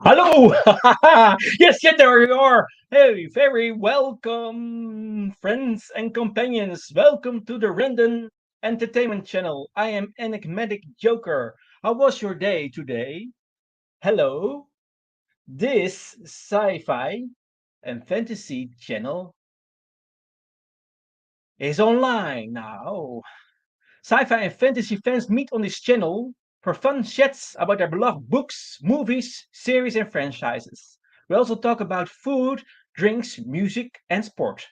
Hello! Yes, there you are. Hey, very welcome, friends and companions. Welcome to the Random Entertainment Channel. I am Enigmatic Joker. How was your day today? Hello. This Sci-Fi and Fantasy channel is online now. Sci-fi and fantasy fans meet on this channel for fun chats about their beloved books, movies, series, and franchises. We also talk about food, drinks, music, and sport.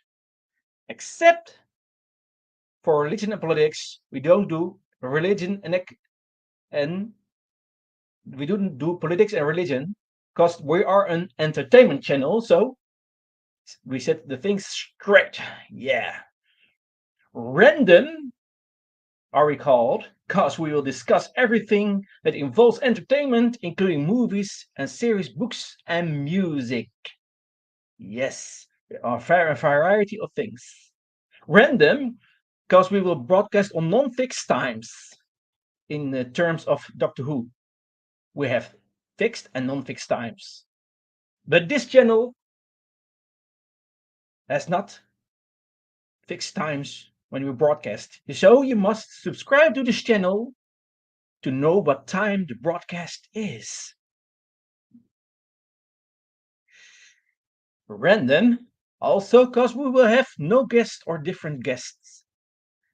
Except for religion and politics, we don't do religion and we don't do politics and religion because we are an entertainment channel. So we set the things straight. Yeah, random are we called because we will discuss everything that involves entertainment, including movies and series, books, and music. Yes, there are a variety of things. Random because we will broadcast on non-fixed times. In the terms of Doctor Who, we have fixed and non-fixed times. But this channel has not fixed times when we broadcast. So you must subscribe to this channel to know what time the broadcast is. Random, also because we will have no guests or different guests.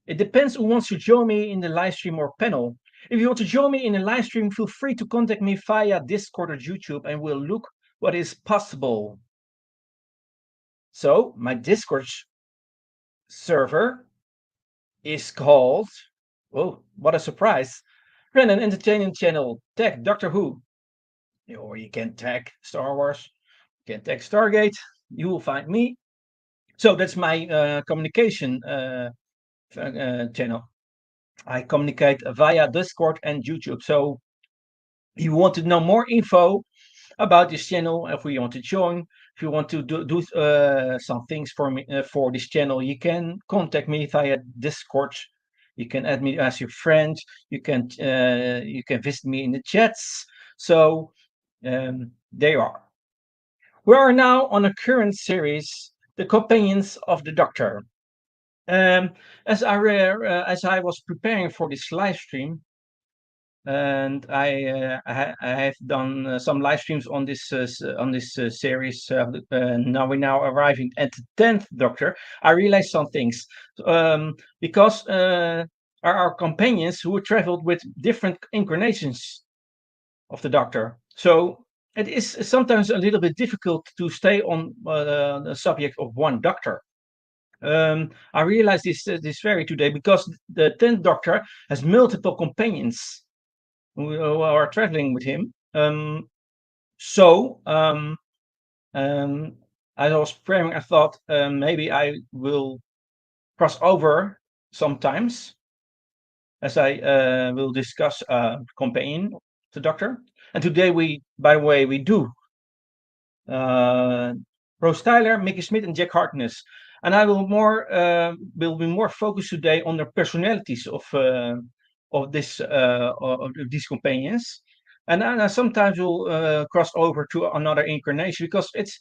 It depends who wants to join me in the live stream or panel. If you want to join me in a live stream, feel free to contact me via Discord or YouTube and we'll look what is possible. So, my Discord server is called, oh, what a surprise, Random Entertainment Channel, tag Doctor Who. Or you can tag Star Wars, you can tag Stargate, you will find me. So that's my communication channel. I communicate via Discord and YouTube. So if you want to know more info about this channel, if you want to join, if you want to do some things for me for this channel, you can contact me via Discord. You can add me as your friend. You can visit me in the chats. So there you are. We are now on a current series, The Companions of the Doctor. Um, as I was preparing for this live stream, and I have done some live streams on this series. Now we're now arriving at the 10th Doctor. I realized some things because our companions who traveled with different incarnations of the Doctor. So it is sometimes a little bit difficult to stay on the subject of one Doctor. I realized this very today because the 10th Doctor has multiple companions who are traveling with him. So as I was preparing, I thought maybe I will cross over sometimes as I will discuss companion the Doctor. And today by the way, we do Rose Tyler, Mickey Smith, and Jack Harkness. And I will be more focused today on the personalities of these companions. And I sometimes will cross over to another incarnation because it's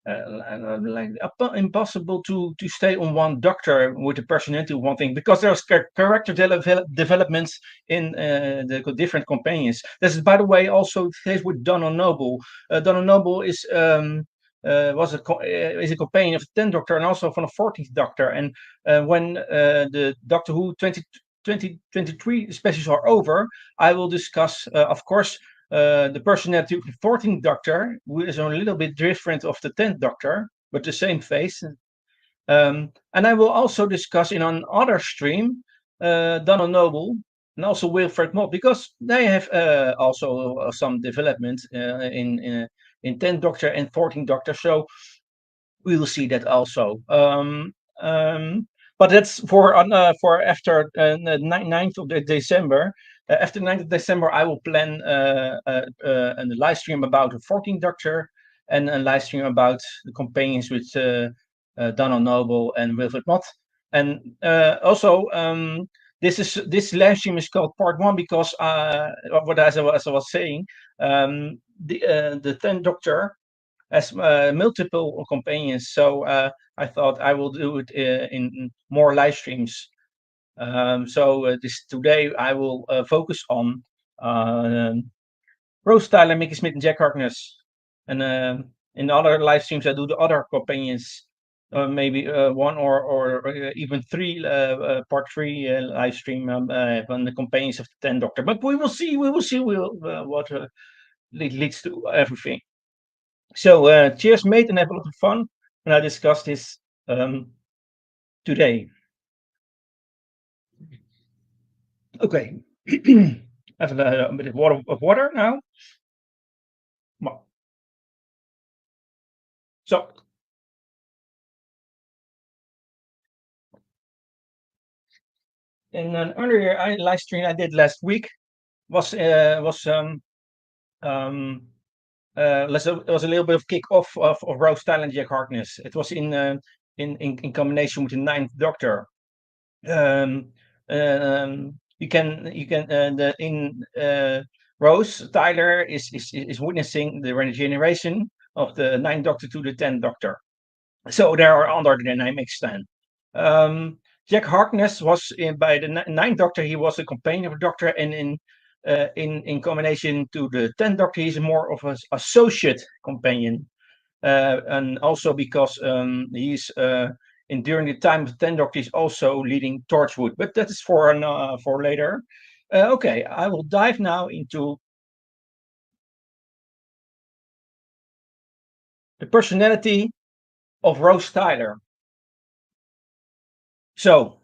like impossible to stay on one Doctor with the personality of one thing because there's character developments in the different companions. This is, by the way, also the case with Donald Noble. Donald Noble is is a companion of the 10th Doctor and also from the 14th Doctor. And when the Doctor Who 2023 specials are over, I will discuss, of course, the personality of the 14th Doctor, who is a little bit different of the 10th Doctor, but the same face. And I will also discuss in another stream Donald Noble and also Wilfred Mott because they have also some development in 10th Doctor and 14th Doctor. So we will see that also. But that's for after 9th of December. After 9th of December, I will plan a live stream about the 14th Doctor and a live stream about the companions with Donald Noble and Wilfred Mott. And also, this live stream is called Part 1 because as I was saying, the 10th Doctor has multiple companions, so I thought I will do it in more live streams. So this today I will focus on Rose Tyler, Mickey Smith, and Jack Harkness, and in other live streams I do the other companions, maybe one or even three part three live stream on the companions of the 10th Doctor. But we will see. We will see. What leads to everything. So cheers, mate, and have a lot of fun when I discuss this today. Okay. Have a bit of water now. Well, so in an earlier live stream I did last week um it was a little bit of kick off of Rose Tyler and Jack Harkness. It was in combination with the Ninth Doctor. You can the in Rose Tyler is witnessing the regeneration of the Ninth Doctor to the 10th Doctor. So there are other dynamics then. Jack Harkness was by the Ninth Doctor. He was a companion of the Doctor, and in combination to the 10th Doctor, he's more of an associate companion, and also because he's in during the time of the 10th Doctor, he's also leading Torchwood. But that is for later. Okay, I will dive now into the personality of Rose Tyler. So.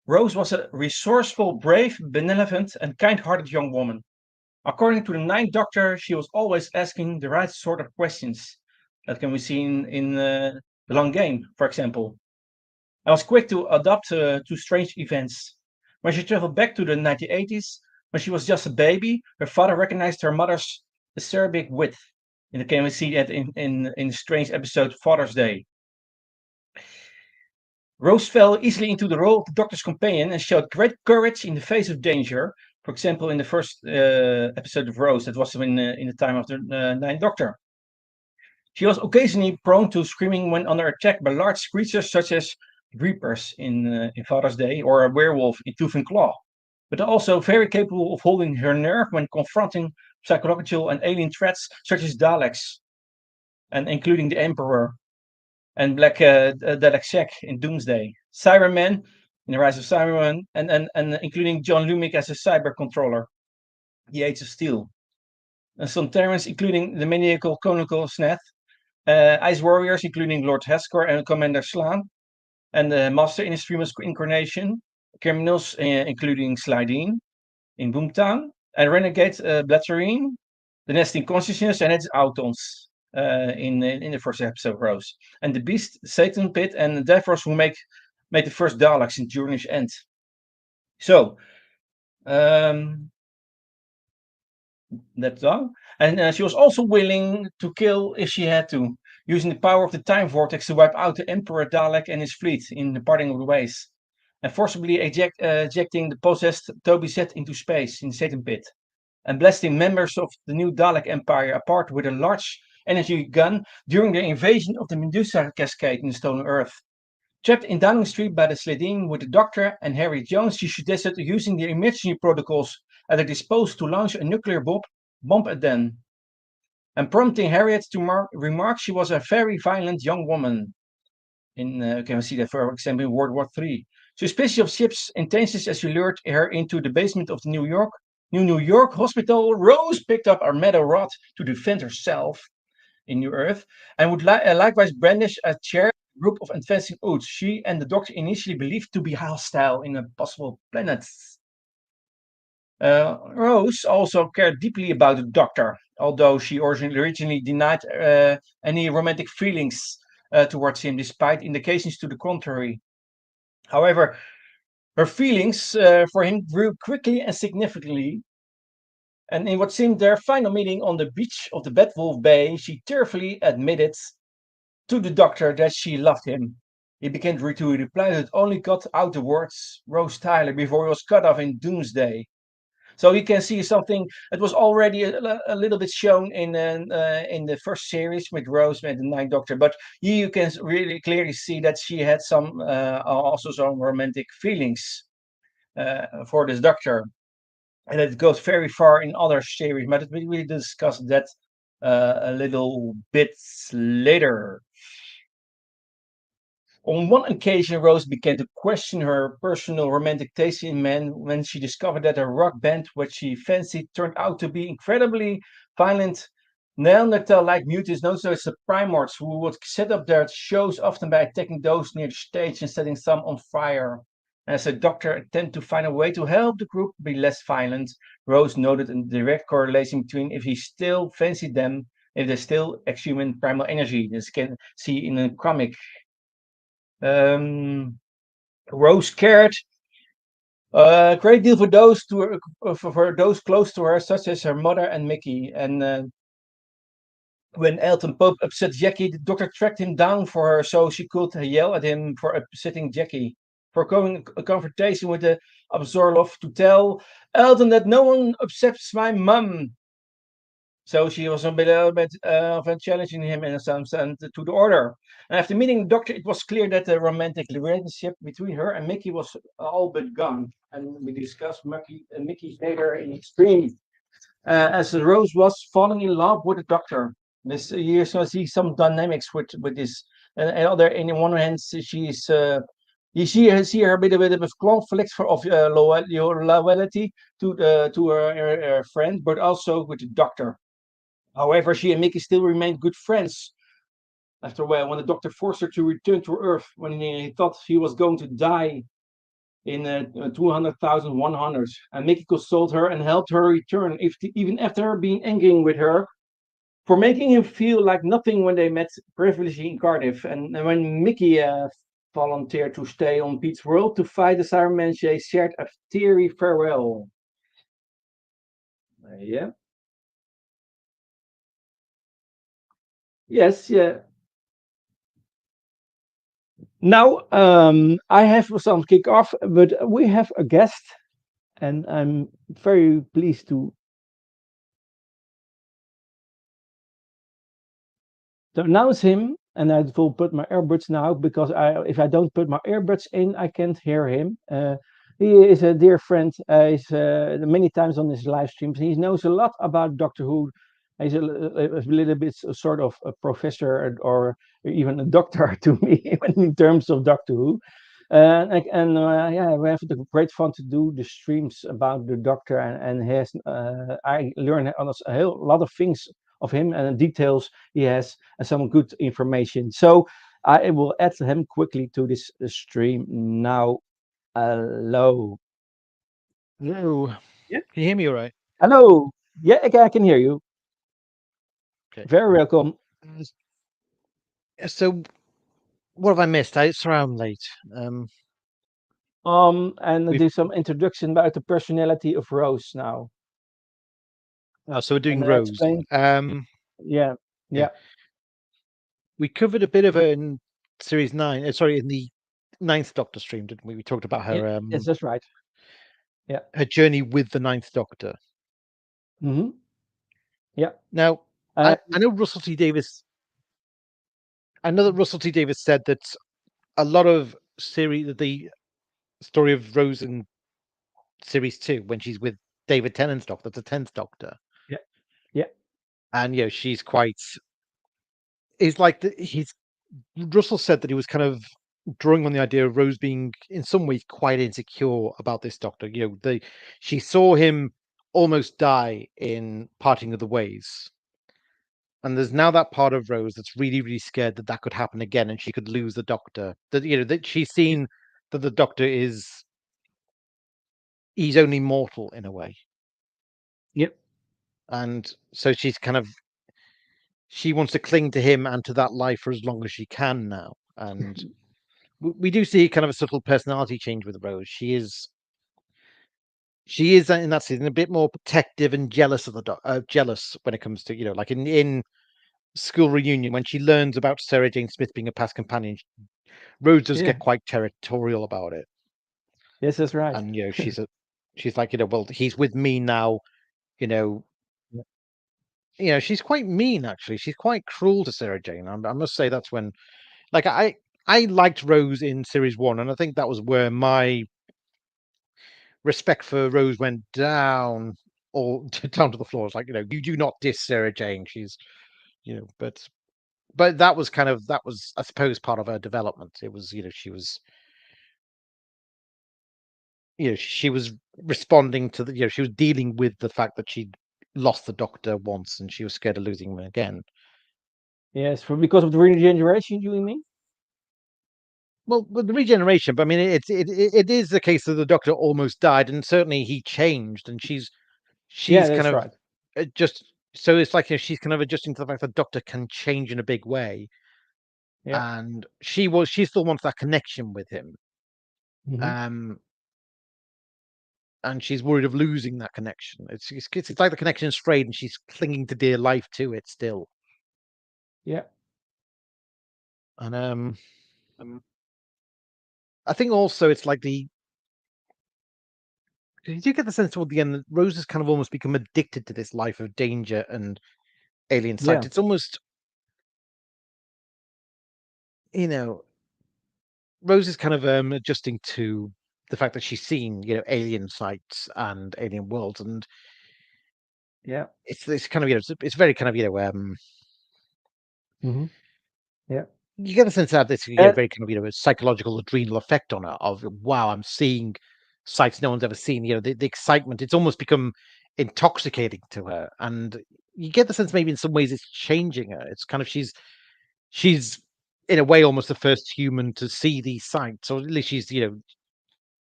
Rose was a resourceful, brave, benevolent, and kind-hearted young woman. According to the Ninth Doctor, she was always asking the right sort of questions. That can be seen in The Long Game, for example. I was quick to adapt to strange events. When she traveled back to the 1980s, when she was just a baby, her father recognized her mother's acerbic wit. And can we see that in the strange episode Father's Day. Rose fell easily into the role of the Doctor's companion and showed great courage in the face of danger. For example, in the first episode of Rose, that was in the time of the Ninth Doctor. She was occasionally prone to screaming when under attack by large creatures such as reapers in Father's Day or a werewolf in Tooth and Claw, but also very capable of holding her nerve when confronting psychological and alien threats such as Daleks, and including the Emperor and Black Dalek Shack in Doomsday, Cyberman in the Rise of Cyberman, and including John Lumick as a cyber controller, The Age of Steel, and some Terrans, including the maniacal conical Sneth, Ice Warriors, including Lord Heskor and Commander Slaan, and the Master in Streamer's incarnation, criminals, including Slideen in Boomtown, and Renegade Blatterine, the Nesting Consciousness, and its Autons in the first episode, Rose, and the Beast, Satan Pit, and the Devros who made the first Daleks in Journey's End. So, that's all. And she was also willing to kill if she had to, using the power of the time vortex to wipe out the Emperor Dalek and his fleet in the parting of the ways, and forcibly ejecting the possessed Toby Z into space in the Satan Pit, and blasting members of the new Dalek Empire apart with a large energy gun during the invasion of the Medusa Cascade in the Stolen Earth. Trapped in Downing Street by the Sledine with the Doctor and Harry Jones, she suggested using the emergency protocols at her disposal to launch a nuclear bomb at them, and prompting Harriet to remark she was a very violent young woman. Can we see that, for example, in World War III. Suspicious of ship's intentions as she lured her into the basement of the New York hospital, Rose picked up a metal rod to defend herself in New Earth, and would likewise brandish a chair group of advancing Oods she and the Doctor initially believed to be hostile in a possible planet. Rose also cared deeply about the Doctor, although she originally denied any romantic feelings towards him, despite indications to the contrary. However, her feelings for him grew quickly and significantly, and in what seemed their final meeting on the beach of the Bedwolf Bay, she tearfully admitted to the Doctor that she loved him. He began to reply that only got out the words Rose Tyler before he was cut off in Doomsday. So you can see something that was already a little bit shown in the first series with Rose with the Ninth Doctor, but here you can really clearly see that she had some also some romantic feelings for this Doctor, and it goes very far in other series. But we will discuss that a little bit later. On one occasion, Rose began to question her personal romantic taste in men when she discovered that a rock band which she fancied turned out to be incredibly violent Neanderthal-like mutants known as the Primords, who would set up their shows often by attacking those near the stage and setting some on fire. As the Doctor attempted to find a way to help the group be less violent, Rose noted a direct correlation between if he still fancied them, if they still exhumed primal energy. This can see in a comic. Um, Rose cared a great deal for for those close to her, such as her mother and Mickey. And when Elton Pope upset Jackie, the Doctor tracked him down for her so she could yell at him for upsetting Jackie. For going a confrontation with the Absorloff to tell Elton that no one upsets my mum. So she was a bit of a challenging him in some sense to the order. And after meeting the Doctor, it was clear that the romantic relationship between her and Mickey was all but gone. And we discussed Mickey later in Extreme. As Rose was falling in love with the Doctor. This you're going to see some dynamics with this. And other, in one hand, she's you see her a bit of conflict of loyalty to her friend, but also with the Doctor. However, she and Mickey still remained good friends. After a while, when the Doctor forced her to return to Earth, when he thought he was going to die in 200,100, and Mickey consoled her and helped her return, even after being angry with her for making him feel like nothing when they met previously in Cardiff. And when Mickey volunteered to stay on Pete's world to fight the Cybermen, they shared a teary farewell. Yeah. Yes. Yeah. Now I have some kick off, but we have a guest, and I'm very pleased to announce him. And I will put my earbuds now because if I don't put my earbuds in, I can't hear him. He is a dear friend. He's many times on his live streams. He knows a lot about Doctor Who. He's a little bit sort of a professor or even a doctor to me in terms of Doctor Who. Yeah, we have the great fun to do the streams about the Doctor, and he has, I learned a lot of things of him and details he has and some good information. So I will add him quickly to this stream now. Hello. Hello. Yeah. Can you hear me all right? Hello. Yeah, I can hear you. Okay. Very welcome. Uh, So, what have I missed? Sorry, I'm late. Um, And we've do some introduction about the personality of Rose now, so we're and doing then Rose. explain. Yeah, Yeah, yeah, we covered a bit of her in series nine. Sorry, in the ninth Doctor stream, didn't we? We talked about yeah. Yes, that's right. Yeah. her journey with the ninth Doctor. Mm-hmm. Yeah. Now, Uh, I know Russell T Davis. I know that Russell T Davis said that a lot of the story of Rose in series two, when she's with David Tennant's Doctor, the tenth Doctor, yeah, yeah, and she's quite. He's like he's Russell said that he was kind of drawing on the idea of Rose being in some ways quite insecure about this Doctor. She saw him almost die in Parting of the Ways, and there's now that part of Rose that's really, really scared that that could happen again, and she could lose the Doctor. That she's yeah, seen that the Doctor he's only mortal in a way, yeah. and so she wants to cling to him and to that life for as long as she can now, and we do see kind of a subtle personality change with Rose. She is in that season a bit more protective and jealous of jealous when it comes to like in school reunion when she learns about Sarah Jane Smith being a past companion. Rose does Yeah. get quite territorial about it, Yes, that's right. and she's a she's like, well, he's with me now, you know. Yeah. She's quite mean actually. She's quite cruel to Sarah Jane. I must say that's when, like, I liked Rose in series one, and I think that was where my respect for Rose went down or down to the floor. It's like, you do not diss Sarah Jane. She's, but that was, I suppose, part of her development. It was, she was responding to the, she was dealing with the fact that she'd lost the Doctor once and she was scared of losing him again. Yes, for because of the regeneration, you mean? Well, with the regeneration, but I mean, it is the case that the Doctor almost died, and certainly he changed, and Yeah, she's kind that's of right. just so it's like, she's kind of adjusting to the fact that the Doctor can change in a big way, Yeah. and she still wants that connection with him, Hmm. um, and she's worried of losing that connection. It's like the connection is frayed, and she's clinging to dear life to it still, Yeah. and Um, I think also it's like you do get the sense toward the end that Rose has kind of almost become addicted to this life of danger and alien sight. yeah. It's almost, you know, Rose is kind of adjusting to the fact that she's seen, alien sites and alien worlds, and Yeah. it's kind of, it's very kind of, Hmm. Yeah. you get the sense that this, And very kind of, a psychological adrenal effect on her of, wow, I'm seeing sights no one's ever seen. The excitement. It's almost become intoxicating to her, and you get the sense maybe in some ways it's changing her. It's kind of she's in a way almost the first human to see these sights, or at least she's to,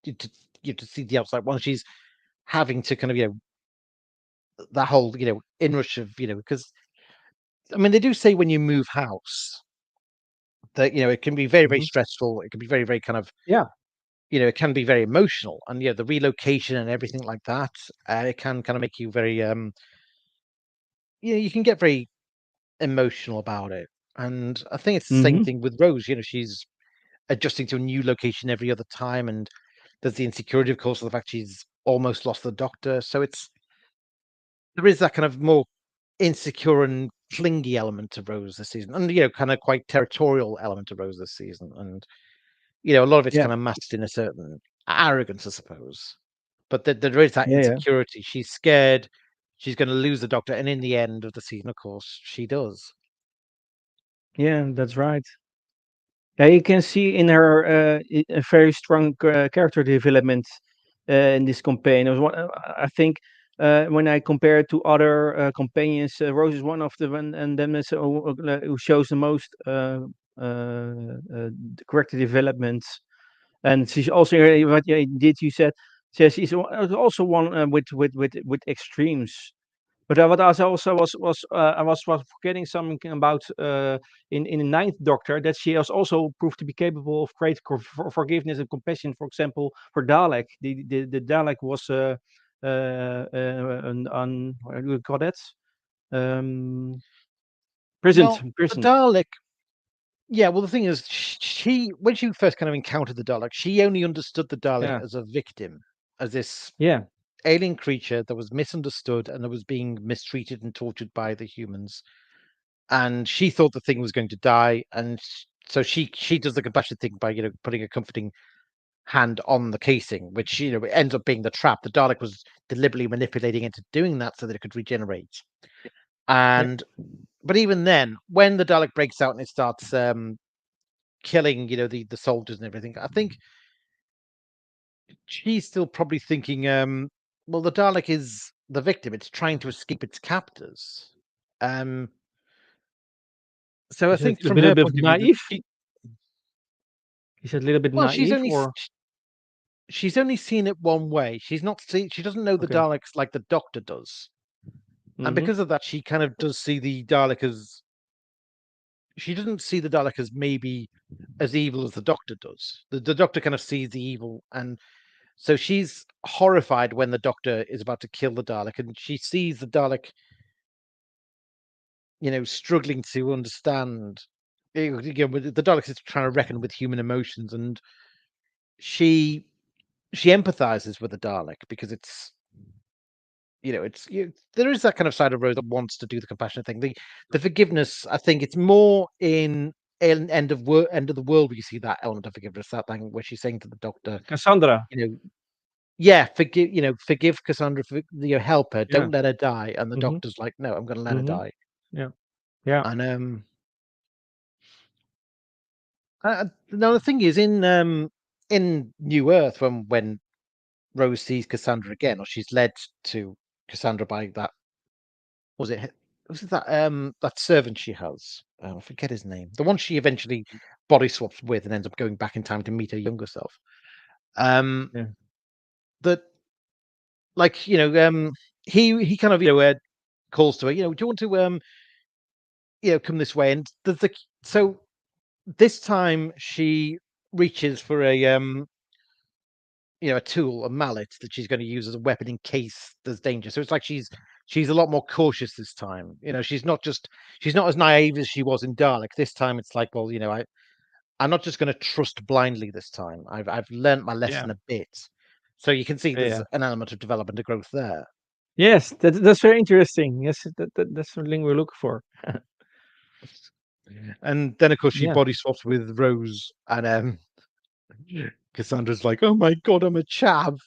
to see the outside one. She's having to kind of that whole inrush of because I mean they do say when you move house that it can be very, very mhm. stressful. It can be very, very kind of Yeah. it can be very emotional, and the relocation and everything like that. It can kind of make you very you can get very emotional about it. And I think it's the same Hmm. thing with Rose. She's adjusting to a new location every other time, and there's the insecurity, of course, of the fact she's almost lost the Doctor. So there is that kind of more insecure and clingy element to Rose this season, and kind of quite territorial element to Rose this season, and a lot of it's Yeah. kind of masked in a certain arrogance, I suppose. But there is that Yeah. Yeah. insecurity. She's scared she's going to lose the Doctor, and in the end of the season, of course, she does. Yeah. That's right. Yeah, you can see in her a very strong character development in this campaign. It was one, I think when I compare it to other companions, Rose is one of the one, and then is who shows the most character development. And she's also what you said. Says she's also one with extremes. But what I also was I was forgetting something about in the ninth Doctor that she has also proved to be capable of great forgiveness and compassion. For example, for Dalek, the Dalek was an what do you call that? Um, prisoned, Well, the imprisoned. Dalek. Yeah, well, the thing is, she when she first kind of encountered the Dalek, she only understood the Dalek Yeah, as a victim, as this yeah, alien creature that was misunderstood and that was being mistreated and tortured by the humans. And she thought the thing was going to die, and so she does the compassionate thing by putting a comforting hand on the casing, which ends up being the trap. The Dalek was deliberately manipulating into doing that so that it could regenerate. yeah, And but even then, when the Dalek breaks out and it starts killing, the soldiers and everything, I think she's still probably thinking, well, the Dalek is the victim. It's trying to escape its captors. Um, so I is it think a from little her bit point of view, that naive? Is it a little bit well, naive or she's only seen it one way. She doesn't know the okay? Daleks like the Doctor does. And Mm-hmm. because of that, she kind of does see the Dalek as she doesn't see the Dalek as maybe as evil as the Doctor does. The Doctor kind of sees the evil, and so she's horrified when the Doctor is about to kill the Dalek, and she sees the Dalek, struggling to understand. The Dalek is trying to reckon with human emotions, and she she empathizes with the Dalek because it's there is that kind of side of Rose that wants to do the compassionate thing. The forgiveness, I think, it's more in end of the world where you see that element of forgiveness. That thing where she's saying to the Doctor, Cassandra. you know, yeah, forgive Cassandra, help her, Yeah. don't let her die. And the Mhm. Doctor's like, no, I'm going to let her Mhm. die. Yeah. Yeah. And now the thing is in New Earth when Rose sees Cassandra again, or she's led to Cassandra by that was it was it that servant she has? I forget his name. The one she eventually body swaps with and ends up going back in time to meet her younger self. Um, Yeah. that like he kind of calls to her. Do you want to come this way? And so this time she reaches for a tool, a mallet that she's going to use as a weapon in case there's danger. So it's like she's a lot more cautious this time. She's not as naive as she was in Dalek. This time it's like, well, I'm not just going to trust blindly this time. I've learnt my Yeah. lesson a bit. So you can see there's Yeah. an element of development and growth there. Yes, that's very interesting. Yes, that's something we're looking for. And then of course she Yeah. body swaps with Rose and Cassandra's like, oh my god, I'm a chav.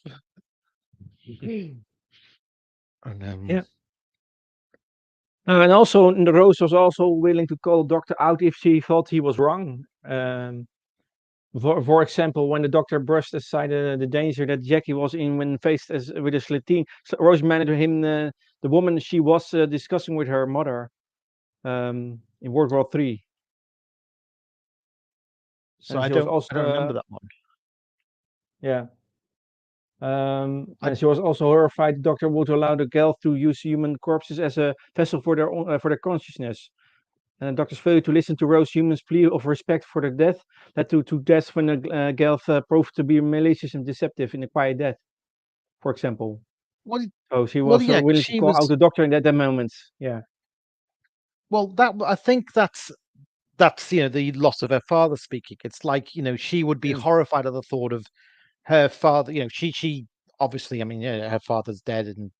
And Yeah. And also, Rose was also willing to call the doctor out if she thought he was wrong. For example, when the doctor brushed aside the danger that Jackie was in when faced with a Slateen, so Rose managed him, the woman she was discussing with her mother in World War III. so And she was I don't also, remember that one. yeah. I And she was also horrified the doctor would allow the Gelth to use human corpses as a vessel for their consciousness. And the doctor's failure to listen to Rose Human's plea of respect for their death led to deaths when the Gelth proved to be malicious and deceptive in a quiet death, for example. well, So she well, was yeah, 'cause willing to she call out was the doctor in that moment. Yeah. well. That I think that's the loss of her father speaking. It's like she would be Yeah. horrified at the thought of her father. She obviously, I mean, her father's dead, and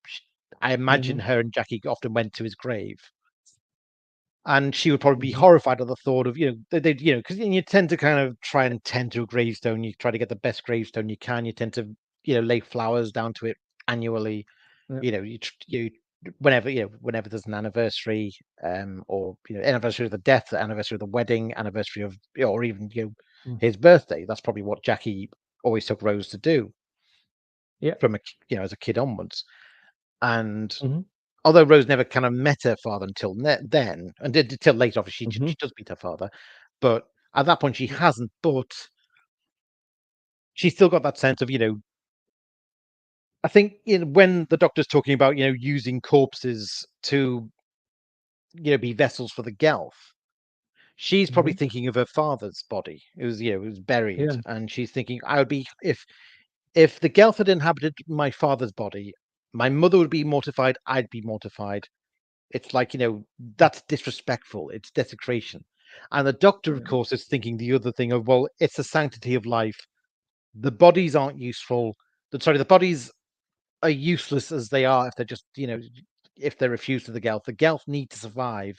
I imagine Hmm. her and Jackie often went to his grave, and she would probably be Hmm. horrified at the thought of they because you tend to kind of try and tend to a gravestone. You try to get the best gravestone you can. You tend to lay flowers down to it annually. Yeah. You whenever whenever there's an anniversary, or anniversary of the death, anniversary of the wedding, anniversary of or even Mm. his birthday. That's probably what Jackie always took Rose to do Yeah. from as a kid onwards. And Hmm. although Rose never kind of met her father until then, and did until later, obviously Hmm. she does meet her father, but at that point she Yeah. hasn't. But she's still got that sense of I think when the doctor's talking about using corpses to be vessels for the Gelf, she's probably Hmm. thinking of her father's body. It was buried, Yeah. and she's thinking, I would be if the Gelf had inhabited my father's body, my mother would be mortified, I'd be mortified. It's like, that's disrespectful. It's desecration. And the doctor, of Yeah. course, is thinking the other thing of, well, it's the sanctity of life. The bodies aren't useful. The bodies are useless as they are if they're just, if they're refused to the Gelf. The Gelf need to survive.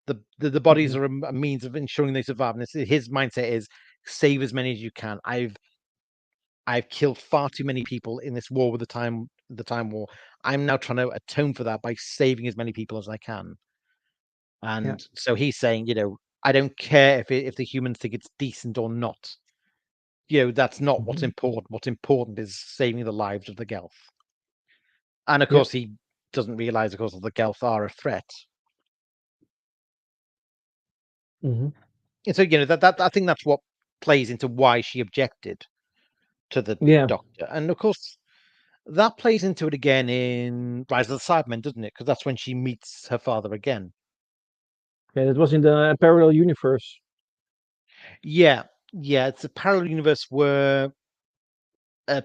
The bodies Hmm. are a means of ensuring they survive. And his mindset is save as many as you can. I've killed far too many people in this war with the time war. I'm now trying to atone for that by saving as many people as I can. Yeah. And so he's saying, I don't care if the humans think it's decent or not. That's not what's Hmm. important. What's important is saving the lives of the Gelf. And of Yeah. course, he doesn't realize, of course, that the Gelf are a threat. Hmm. And so, that I think that's what plays into why she objected to the Yeah. doctor. And of course, that plays into it again in Rise of the Cybermen, doesn't it? Because that's when she meets her father again. Yeah. That was in the parallel universe. Yeah, yeah, it's a parallel universe where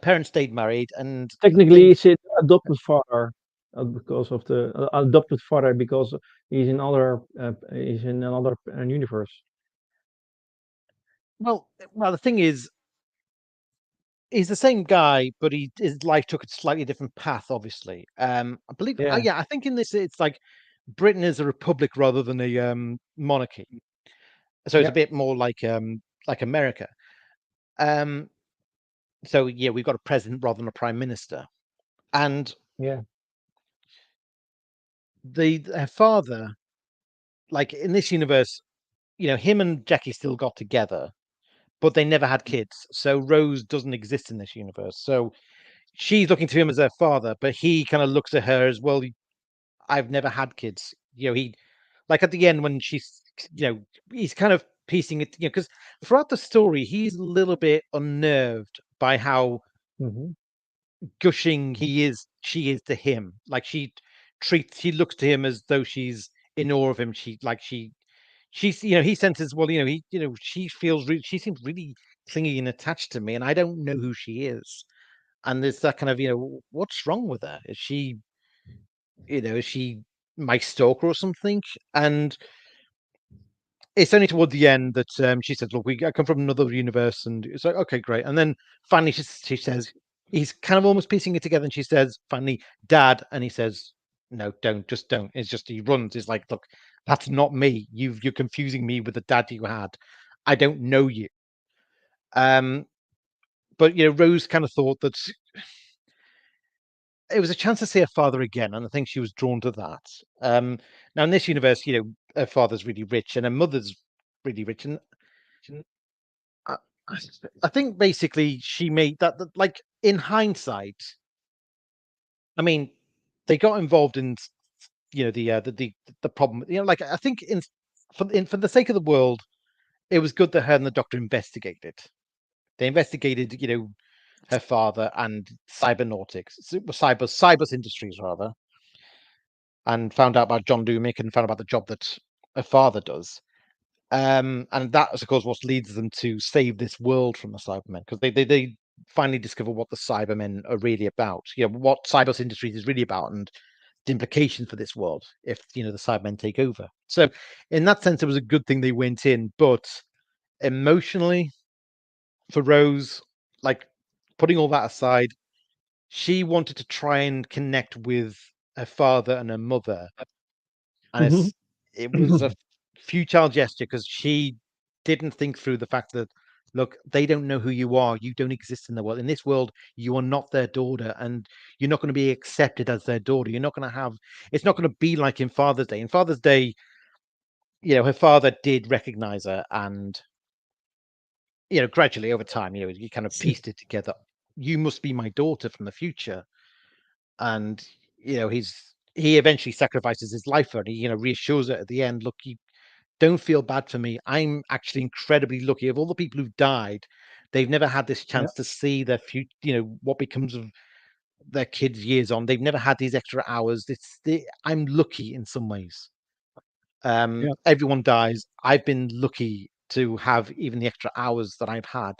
parents stayed married, and Technically, think it's his adopted father, because of the adopted father because he's in another universe. well, the thing is, he's the same guy, but his life took a slightly different path. Obviously, I believe. Yeah. Yeah, I think in this it's like Britain is a republic rather than a monarchy, so it's a Yeah. bit more like America. Um, so yeah, we've got a president rather than a prime minister, and Yeah. the her father, like in this universe, him and Jackie still got together, but they never had kids. So Rose doesn't exist in this universe. So she's looking to him as her father, but he kind of looks at her as well. I've never had kids. He like at the end when she's, he's kind of piecing it, because throughout the story, he's a little bit unnerved by how Hmm. gushing she is to him. Like she looks to him as though she's in awe of him. She's, he senses, well, she seems really clingy and attached to me, and I don't know who she is. And there's that kind of, what's wrong with her? Is she my stalker or something? And it's only toward the end that she says, "Look, I come from another universe," and it's like, "Okay, great." And then finally, she says, he's kind of almost piecing it together, and she says, "Finally, Dad," and he says, "No, don't, just don't." It's just he runs. He's like, "Look, that's not me. You're confusing me with the dad you had. I don't know you." Um, but Rose kind of thought that it was a chance to see her father again, and I think she was drawn to that. Now in this universe, her father's really rich and her mother's really rich, and I, I I think basically she made that, like in hindsight. I mean, they got involved in the problem. Like I think for the sake of the world, it was good that her and the doctor investigated. They investigated, her father and cybernautics, cyber industries rather, and found out about John Dumick and found out about the job that her father does. And that is, of course, what leads them to save this world from the Cybermen, because they finally discover what the Cybermen are really about. What cyber industries is really about, and the implications for this world if the Cybermen take over. So, in that sense, it was a good thing they went in, but emotionally, for Rose, like putting all that aside, she wanted to try and connect with her father and her mother, and Hmm. it was a futile gesture because she didn't think through the fact that, look, they don't know who you are. You don't exist in the world. In this world, you are not their daughter, and you're not going to be accepted as their daughter. You're not going to have. It's not going to be like in Father's Day. In Father's Day, her father did recognize her, and gradually over time, you kind of pieced it together. You must be my daughter from the future, and he eventually sacrifices his life for her. And he reassures her at the end, look, you don't feel bad for me. I'm actually incredibly lucky. Of all the people who've died, they've never had this Yeah. chance to see their future, what becomes of their kids years on. They've never had these extra hours. I'm lucky in some ways. Yeah. Everyone dies. I've been lucky to have even the extra hours that I've had.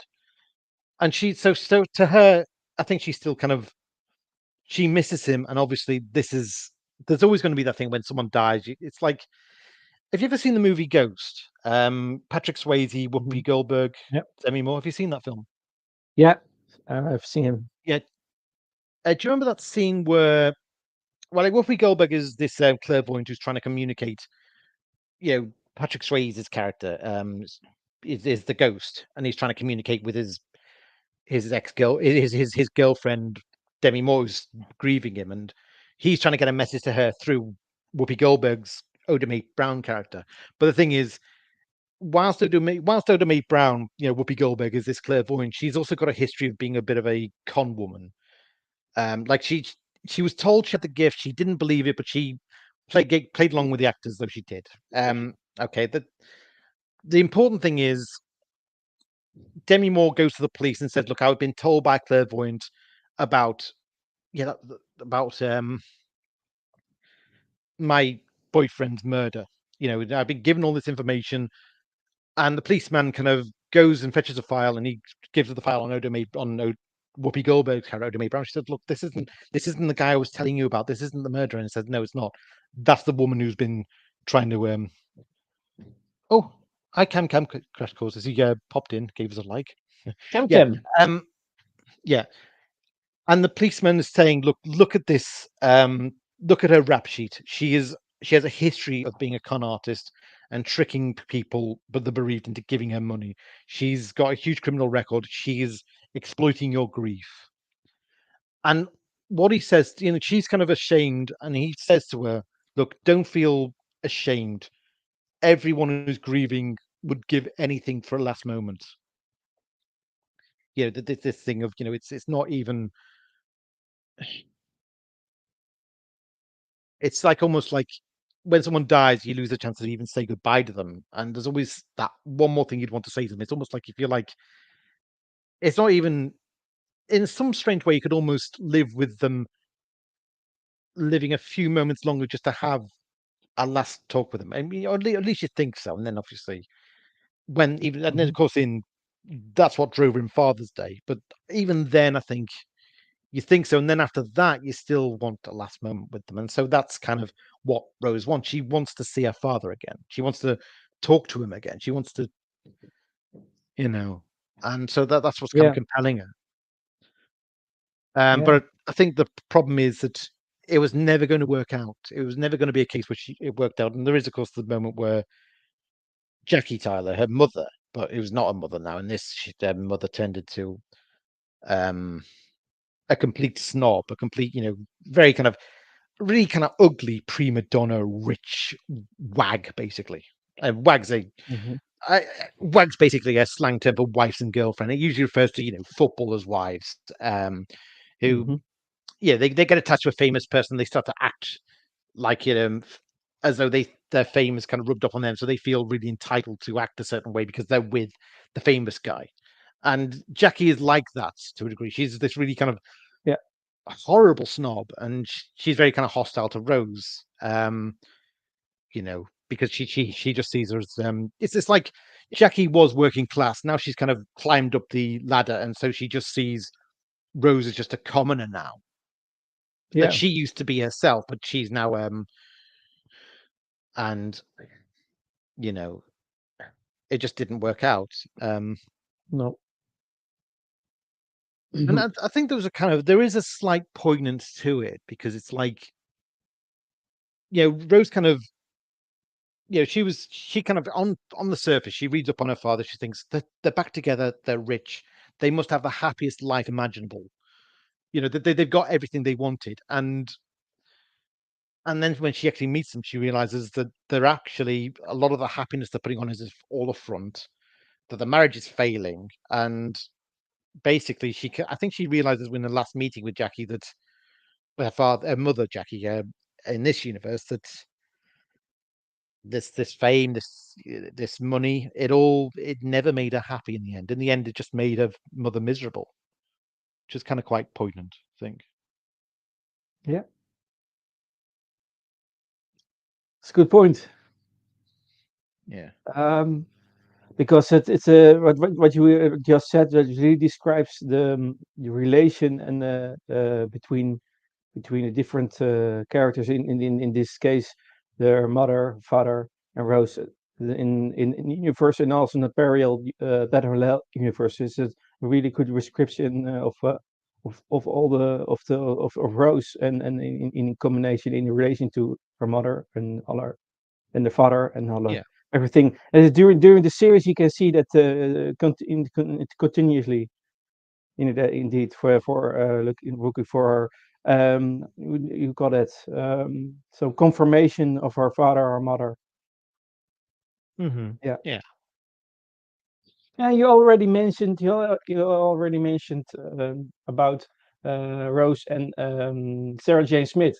And so to her, I think she's still kind of, she misses him. And obviously there's always going to be that thing when someone dies. It's like, have you ever seen the movie Ghost? Patrick Swayze, Hmm. Whoopi Goldberg, Yeah. Demi Moore. Have you seen that film? Yeah. I've seen him. Yeah. Do you remember that scene where, well, like Whoopi Goldberg is this clairvoyant who's trying to communicate, Patrick Swayze's character is the ghost, and he's trying to communicate with his ex girl, his girlfriend Demi Moore, who's grieving him, and he's trying to get a message to her through Whoopi Goldberg's Oda Mae Brown character. But the thing is, whilst Oda Mae Brown, Whoopi Goldberg is this clairvoyant, she's also got a history of being a bit of a con woman. Like she was told she had the gift, she didn't believe it, but she played along with the actors though she did. Okay, the important thing is Demi Moore goes to the police and says, "Look, I've been told by a clairvoyant about about my boyfriend's murder. I've been given all this information." And the policeman kind of goes and fetches a file, and he gives her the file on Whoopi Goldberg's character, Oda Mae Brown. She said, "Look, this isn't the guy I was telling you about. This isn't the murderer." And he said, "No, it's not. That's the woman who's been trying to." Oh, I can crash course as he popped in, gave us a like. Cam Yeah. Cam. Um. yeah, and the policeman is saying, look at this, look at her rap sheet. She has a history of being a con artist and tricking people, but the bereaved, into giving her money. She's got a huge criminal record. She is exploiting your grief. And what he says, she's kind of ashamed, and he says to her, look, don't feel ashamed. Everyone who's grieving would give anything for a last moment. This thing of, it's not even, it's like almost like when someone dies, you lose the chance to even say goodbye to them. And there's always that one more thing you'd want to say to them. It's almost like you feel like it's not even, in some strange way, you could almost live with them living a few moments longer just to have a last talk with them. I mean, or at least you think so. And then obviously, and then of Mhm. course, that's what drove her in Father's Day. But even then, I think you think so, and then after that, you still want a last moment with them, and so that's kind of what Rose wants. She wants to see her father again. She wants to talk to him again. She wants to, you know, and so that's what's kind of Yeah, compelling her. yeah. But I think the problem is that it was never going to work out. It was never going to be a case where it worked out. And there is, of course, the moment where Jackie Tyler, her mother, but it was not a mother now. In this, her mother tended to um, a complete snob, a complete, very kind of really kind of ugly prima donna, rich wag, basically. Wag's a Mhm, wag's basically a slang term for wives and girlfriend. It usually refers to footballers' wives, who mhm. they get attached to a famous person. They start to act like as though their fame is kind of rubbed off on them, so they feel really entitled to act a certain way because they're with the famous guy. And Jackie is like that to a degree. She's this really kind of Yeah, horrible snob, and she's very kind of hostile to Rose. Because she just sees her as it's like Jackie was working class. Now she's kind of climbed up the ladder, and so she just sees Rose as just a commoner now. That yeah. she used to be herself, but she's now and you know it just didn't work out. Um, No. and Mhm. I think there is a slight poignance to it because it's like Rose kind of she kind of on the surface, she reads up on her father. She thinks that they're back together, they're rich, they must have the happiest life imaginable. They've got everything they wanted, and then when she actually meets them, she realizes that they're actually a lot of the happiness they're putting on is all a front. That the marriage is failing, and basically, I think she realizes in the last meeting with Jackie that her mother Jackie, in this universe, that this fame, this money, it never made her happy in the end. In the end, it just made her mother miserable, which is kind of quite poignant, I think. Yeah, it's a good point. Yeah. Um, because it's a what you just said that really describes the relation and between the different characters in this case, their mother, father, and Rose. In universe and also in the parallel parallel universes, it's a really good description of all of Rose and in combination in relation to her mother and all her and the father and all Yeah. everything. And during the series, you can see that continuously indeed for looking for you got it so confirmation of her father or mother. Hmm. Yeah, Yeah. yeah. You already mentioned about Rose and Sarah Jane Smith.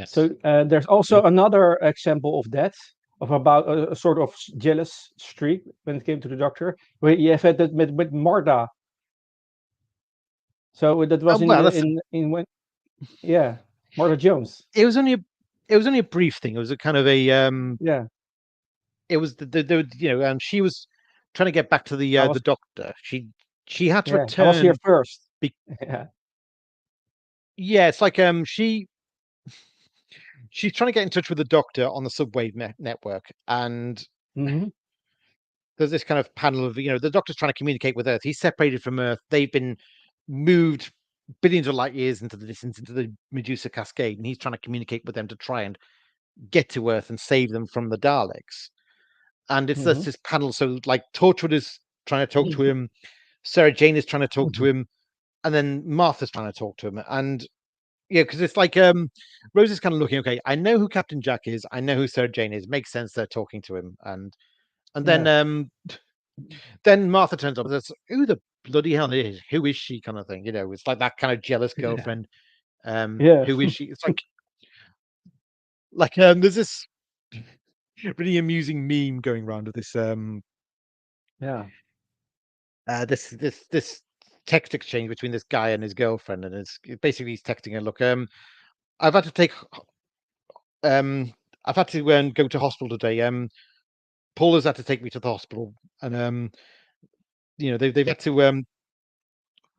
So Yes. there's also another example of that, of about a sort of jealous streak when it came to the Doctor. Where you have had that with Marta. So that was in Well, the that's in when yeah, Marta Jones. it was only a it was only a brief thing. It was a kind of a Yeah, it was she was trying to get back to I the was doctor. She had to yeah, I was here return. first. Be, Yeah. yeah, it's like she's trying to get in touch with the doctor on the subway network, and Hmm. there's this kind of panel of the doctor's trying to communicate with Earth. He's separated from Earth. They've been moved billions of light years into the distance, into the Medusa Cascade, and he's trying to communicate with them to try and get to Earth and save them from the Daleks. And it's Mm-hmm. this panel. So like Torchwood is trying to talk to him, Sarah Jane is trying to talk to him, and then Martha's trying to talk to him. And yeah, because it's like Rose is kind of looking, okay, I know who Captain Jack is, I know who Sarah Jane is. Makes sense they're talking to him. And Yeah. then Martha turns up and says, who the bloody hell is who is she kind of thing, it's like that kind of jealous Yeah. girlfriend. Yeah. Who is she? It's like there's this really amusing meme going around of this Yeah. this text exchange between this guy and his girlfriend, and it's basically he's texting her, look, I've had to take um I've had to go to hospital today. Paula's had to take me to the hospital, and they've had to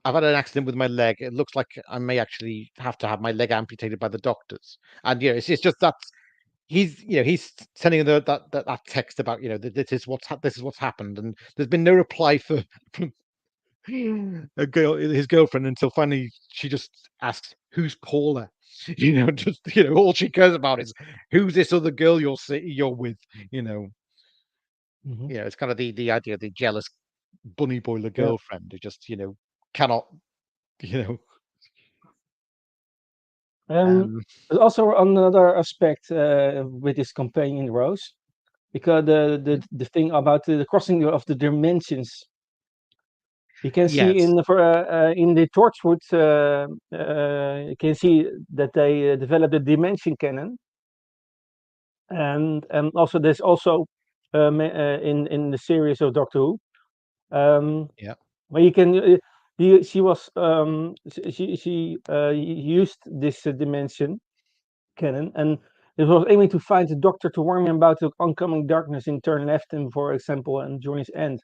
I've had an accident with my leg. It looks like I may actually have to have my leg amputated by the doctors. And it's just that he's sending that text about this is what's happened, and there's been no reply from his girlfriend, until finally she just asks, "Who's Paula?" Just all she cares about is who's this other girl you're with. You know, Hmm. it's kind of the idea of the jealous bunny boiler Yeah. girlfriend who just cannot you know Um, um there's also another aspect with this companion Rose, because the thing about the crossing of the dimensions. You can see yes, in the Torchwood, you can see that they developed a dimension canon, and also there's also in the series of Doctor Who, um, yeah. where you can she was she used this dimension canon, and it was aiming to find the Doctor to warn him about the oncoming darkness and turn left him, for example, and journey's end.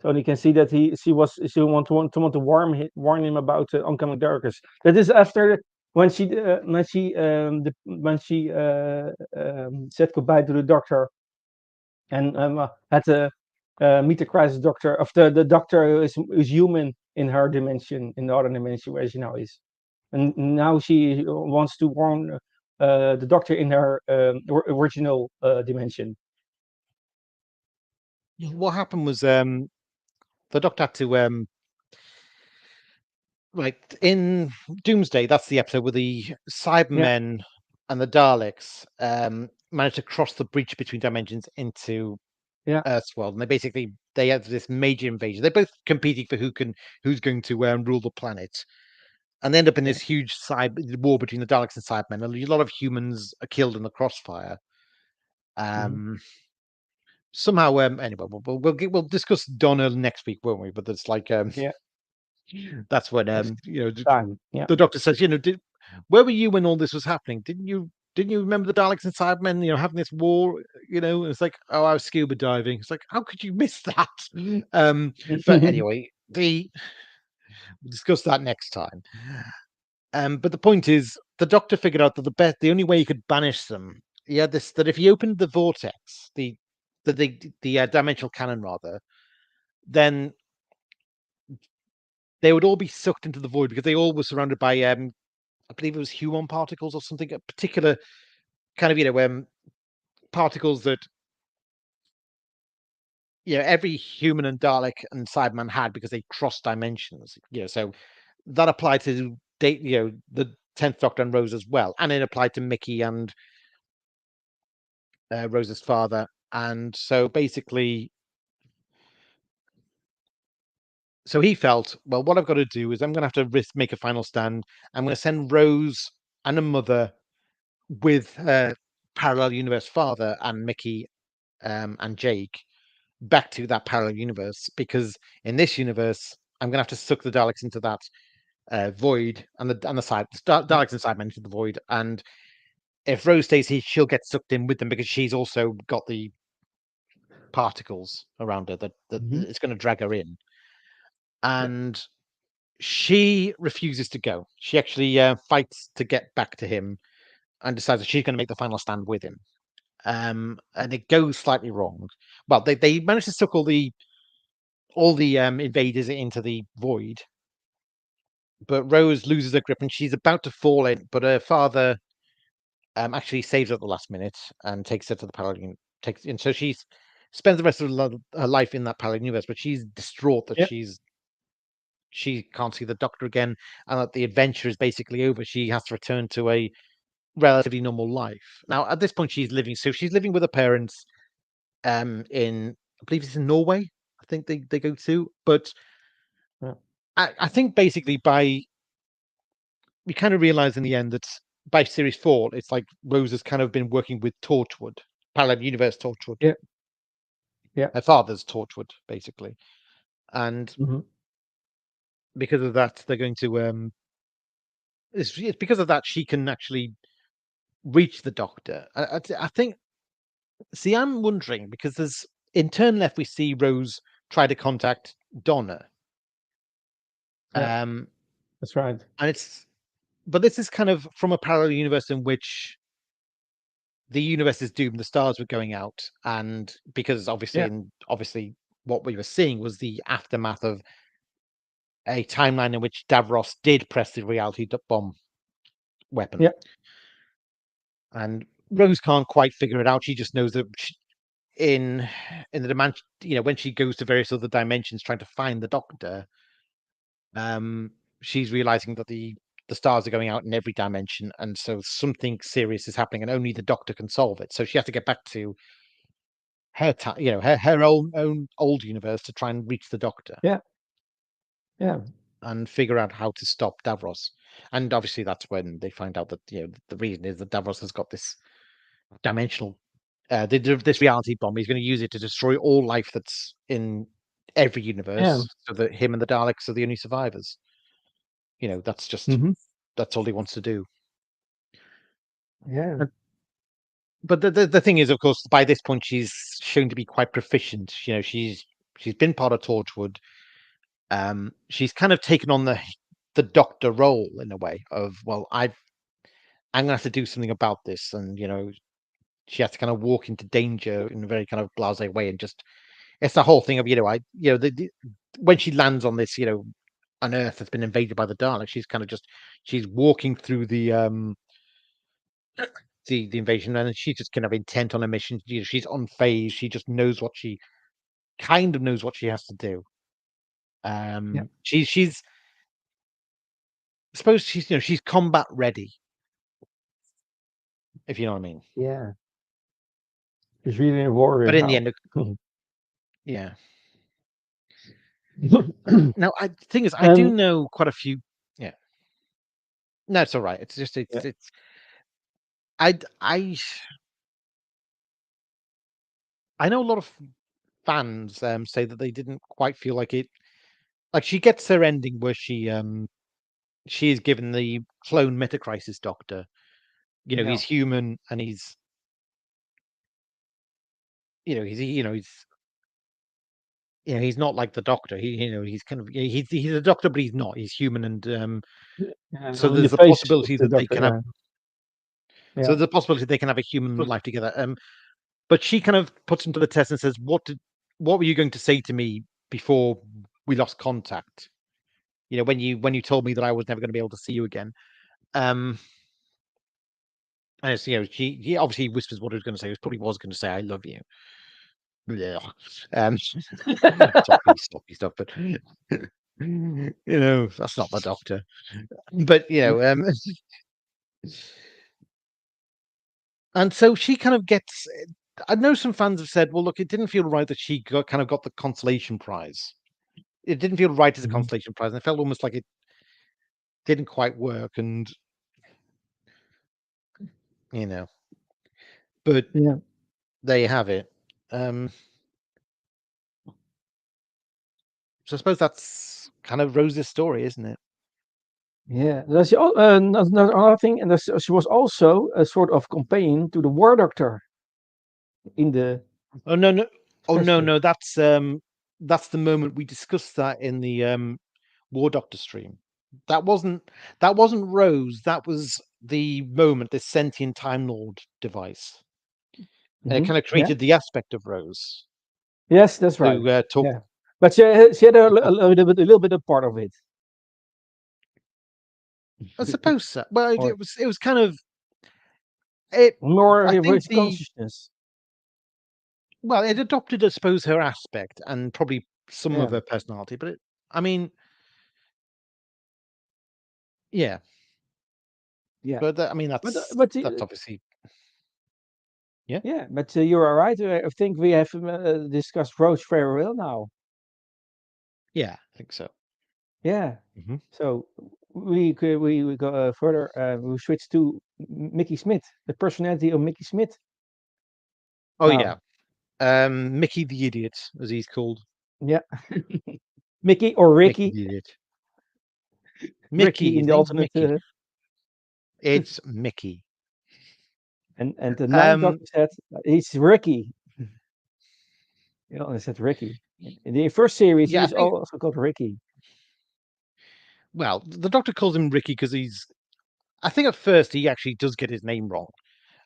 So you can see that she want to warn him about oncoming darkness. That is after when she said goodbye to the Doctor, and had to meet the crisis doctor of the Doctor who is human in her dimension, in the other dimension where she now is, and now she wants to warn the Doctor in her original dimension. What happened was the doctor had to like in Doomsday. That's the episode where the Yeah, Cybermen and the Daleks managed to cross the breach between dimensions into yeah, Earth's world, and they have this major invasion. They're both competing for who's going to rule the planet, and they end up in yeah. this huge war between the Daleks and Cybermen. A lot of humans are killed in the crossfire. Hmm. Um, Somehow, anyway, we'll discuss Donna next week, won't we? But it's like Yeah, that's when next time. Yeah. the doctor says, where were you when all this was happening? Didn't you remember the Daleks and Cybermen, having this war? It's like, oh, I was scuba diving. It's like, how could you miss that? But anyway, we'll discuss that next time. But the point is, the doctor figured out that the only way he could banish them, that if he opened the vortex, the dimensional cannon rather, then they would all be sucked into the void, because they all were surrounded by I believe it was human particles or something, a particular kind of particles that every human and Dalek and Cyberman had, because they crossed dimensions. So that applied to the 10th Doctor and Rose as well, and it applied to Mickey and Rose's father. And so basically, so he felt, well, what I've got to do is I'm going to have to make a final stand. I'm going to send Rose and a mother with parallel universe father and Mickey and Jake back to that parallel universe, because in this universe I'm gonna have to suck the Daleks into that void, and the Yeah. Daleks inside into the void. And if Rose stays here, she'll get sucked in with them, because she's also got the particles around her that Hmm. it's going to drag her in. Yeah. And she refuses to go. She actually fights to get back to him, and decides that she's going to make the final stand with him. And it goes slightly wrong. Well, they manage to suck all the invaders into the void, but Rose loses her grip and she's about to fall in, but her father actually saves her at the last minute and takes her to the parallel and so she spends the rest of her life in that parallel universe, but she's distraught that Yeah. she can't see the Doctor again, and that the adventure is basically over. She has to return to a relatively normal life. Now, at this point, she's living with her parents, in I believe it's in Norway. I think they go to, but Yeah. I think basically by we kind of realize in the end that by series four, it's like Rose has kind of been working with Torchwood, parallel universe Torchwood, Yeah. Yeah. her father's Torchwood, basically, and Hmm. because of that, they're going to it's because of that she can actually reach the Doctor. I think. See, I'm wondering because there's in turn left we see Rose try to contact Donna, Yeah. um, That's right. and it's but this is kind of from a parallel universe in which the universe is doomed, the stars were going out, and because Yeah. obviously what we were seeing was the aftermath of a timeline in which Davros did press the reality bomb weapon, Yeah. and Rose can't quite figure it out. She just knows that in the dimension, when she goes to various other dimensions trying to find the Doctor, um, she's realizing that the stars are going out in every dimension, and so something serious is happening, and only the Doctor can solve it. So she has to get back to her time, her own old universe to try and reach the Doctor Yeah. Yeah. and figure out how to stop Davros. And obviously, that's when they find out that the reason is that Davros has got this dimensional, this reality bomb. He's going to use it to destroy all life that's in every Yeah. universe, so that him and the Daleks are the only survivors. That's just Hmm. that's all he wants to do. Yeah. And- But the thing is, of course, by this point she's shown to be quite proficient. She's been part of Torchwood. She's kind of taken on the Doctor role in a way of, well, I'm gonna have to do something about this, and she has to kind of walk into danger in a very kind of blasé way, and just it's the whole thing of when she lands on this an Earth that's been invaded by the Daleks, she's kind of just she's walking through the invasion, and she's just kind of intent on a mission. She's unfazed. She just knows what she kind of knows what she has to do. Yeah. She's I suppose she's combat ready, if you know what I mean. Yeah. She's really a warrior But in the now. end, yeah. Now, the thing is, I do And know quite a few. Yeah, no, it's all right. It's just yeah. it's I I know a lot of fans say that they didn't quite feel like it. Like she gets her ending where she is given the clone Metacrisis Doctor. Yeah. He's human and he's not like the Doctor. He's kind of he's a Doctor, but he's not. He's human, and Yeah. so Only the there's the face of possibility the that they Doctor. can have. Yeah. So Yeah. there's a possibility they can have a human life together. But she kind of puts him to the test and says, what were you going to say to me before we lost contact? When you told me that I was never going to be able to see you again. Um, and it's, he obviously whispers what he was going to say. He probably was going to say, "I love you." Blech. Soppy stuff, but that's not the Doctor. But and so she kind of gets. I know some fans have said, "Well, look, it didn't feel right that she got the consolation prize. It didn't feel right as a Mhm. consolation prize, and it felt almost like it didn't quite work." And you know, but Yeah. there you have it. Um, so I suppose that's kind of Rose's story, isn't it? Yeah. That's another thing, and she was also a sort of companion to the War Doctor in the Oh no, no, oh no, special. no. That's the moment we discussed that in the War Doctor stream. That wasn't that wasn't Rose. That was the moment, this sentient Time Lord device, and it Hmm. kind of Yeah. created the aspect of Rose Yes, that's right. to talk. Yeah. But she had a little bit a part of it. I suppose so. Well, or it was kind of it. more I think with the consciousness? well, it adopted, I suppose, her aspect and probably some of Yeah, her personality. But I mean, yeah. yeah. But I mean, But but that's obviously yeah, yeah, but you are right. I think we have discussed Rose very well now. yeah. I think so. Yeah. Hmm. So we go further. We switch to Mickey Smith, the personality of Mickey Smith. Oh yeah, Now, Mickey the idiot, as he's called. yeah, Mickey or Mickey Ricky, the idiot. Mickey. Ricky in His the name's alternate, Mickey. It's Mickey. and the ninth Um, Doctor said he's Ricky. You know, I said Ricky. In the first series, he yeah, I is think. also called Ricky. Well, the Doctor calls him Ricky because he's. I think at first he actually does get his name wrong,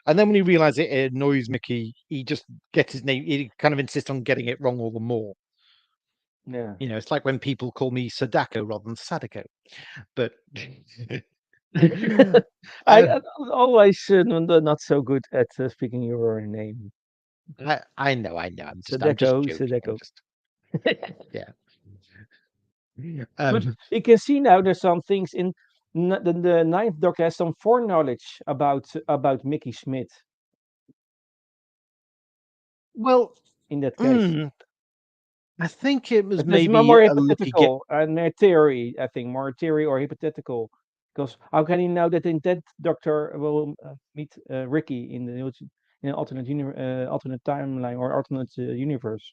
and then when he realizes it annoys Mickey, he just gets his name. He kind of insists on getting it wrong all the more. Yeah. You know, it's like when people call me Sadako rather than Sadako. But I, uh, I always not so good at speaking your name. I know, I know. I'm just Sadeko, joking. I'm Sadeko. just yeah. But Um, you can see now there's some things in the ninth Doctor has some foreknowledge about Mickey Smith well, in that case. mm, I think it was But that's maybe more a lucky get. hypothetical and a theory, I think, more theory or hypothetical. Because how can you know that the tenth Doctor will meet Ricky in in an alternate timeline or alternate universe?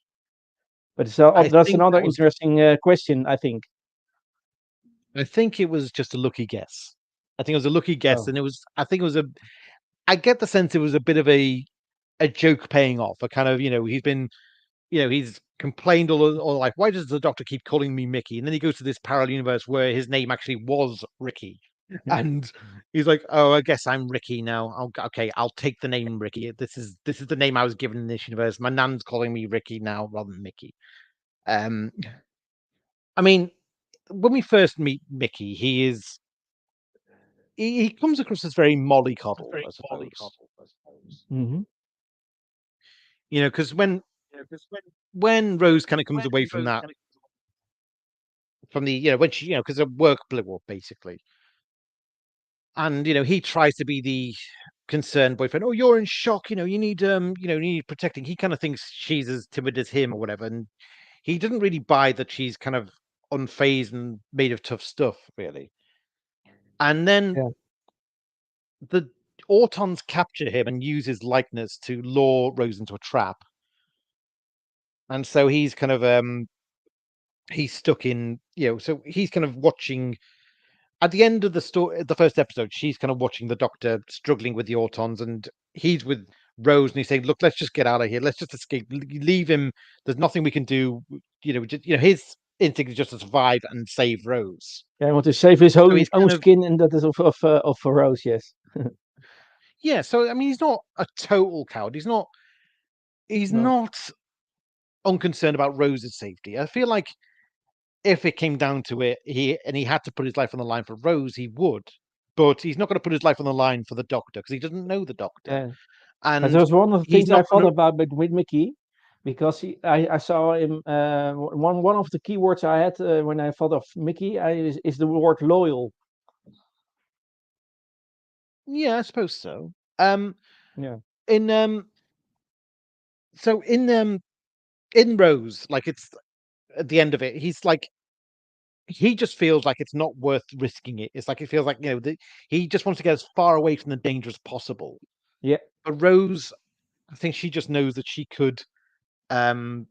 But I that's think another that was. interesting question, I think. I think it was just a lucky guess. I think it was a lucky guess, Oh, and it was. I think it was a. I get the sense it was a bit of a joke paying off. A kind of he's been he's complained all life. Why does the Doctor keep calling me Mickey? And then he goes to this parallel universe where his name actually was Ricky, and he's like, "Oh, I guess I'm Ricky now. Okay, I'll take the name Ricky. This is the name I was given in this universe. My nan's calling me Ricky now rather than Mickey." Um, I mean, when we first meet Mickey, he comes across as very mollycoddle, I suppose. hmm Because when Rose kind of comes away from that, from the when she because of work blew up basically, and he tries to be the concerned boyfriend. Oh, you're in shock. You need protecting. He kind of thinks she's as timid as him or whatever, and he doesn't really buy that she's kind of unfazed and made of tough stuff, really. And then yeah, the Autons capture him and use his likeness to lure Rose into a trap. And so he's kind of he's stuck in so he's kind of watching at the end of the story the first episode she's kind of watching the Doctor struggling with the Autons, and he's with Rose and he's saying, look, let's just get out of here, let's just escape, leave him, there's nothing we can do, his instinct is just to survive and save Rose. yeah. I want to save his So own he's kind of skin, and that is of Rose. Yes. yeah, so I mean he's not a total coward, he's No. not unconcerned about Rose's safety. I feel like if it came down to it, he had to put his life on the line for Rose, he would. But he's not going to put his life on the line for the Doctor because he doesn't know the Doctor, Yeah. That and was one of the he's things I not thought going to. about with Mickey, because I saw him. One of the keywords I had when I thought of Mickey is the word loyal. Yeah, I suppose so. Um, Yeah. in so in Rose, like it's at the end of it, he's like he just feels like it's not worth risking it. It's like it feels like he just wants to get as far away from the danger as possible. Yeah. But Rose, I think she just knows that she could um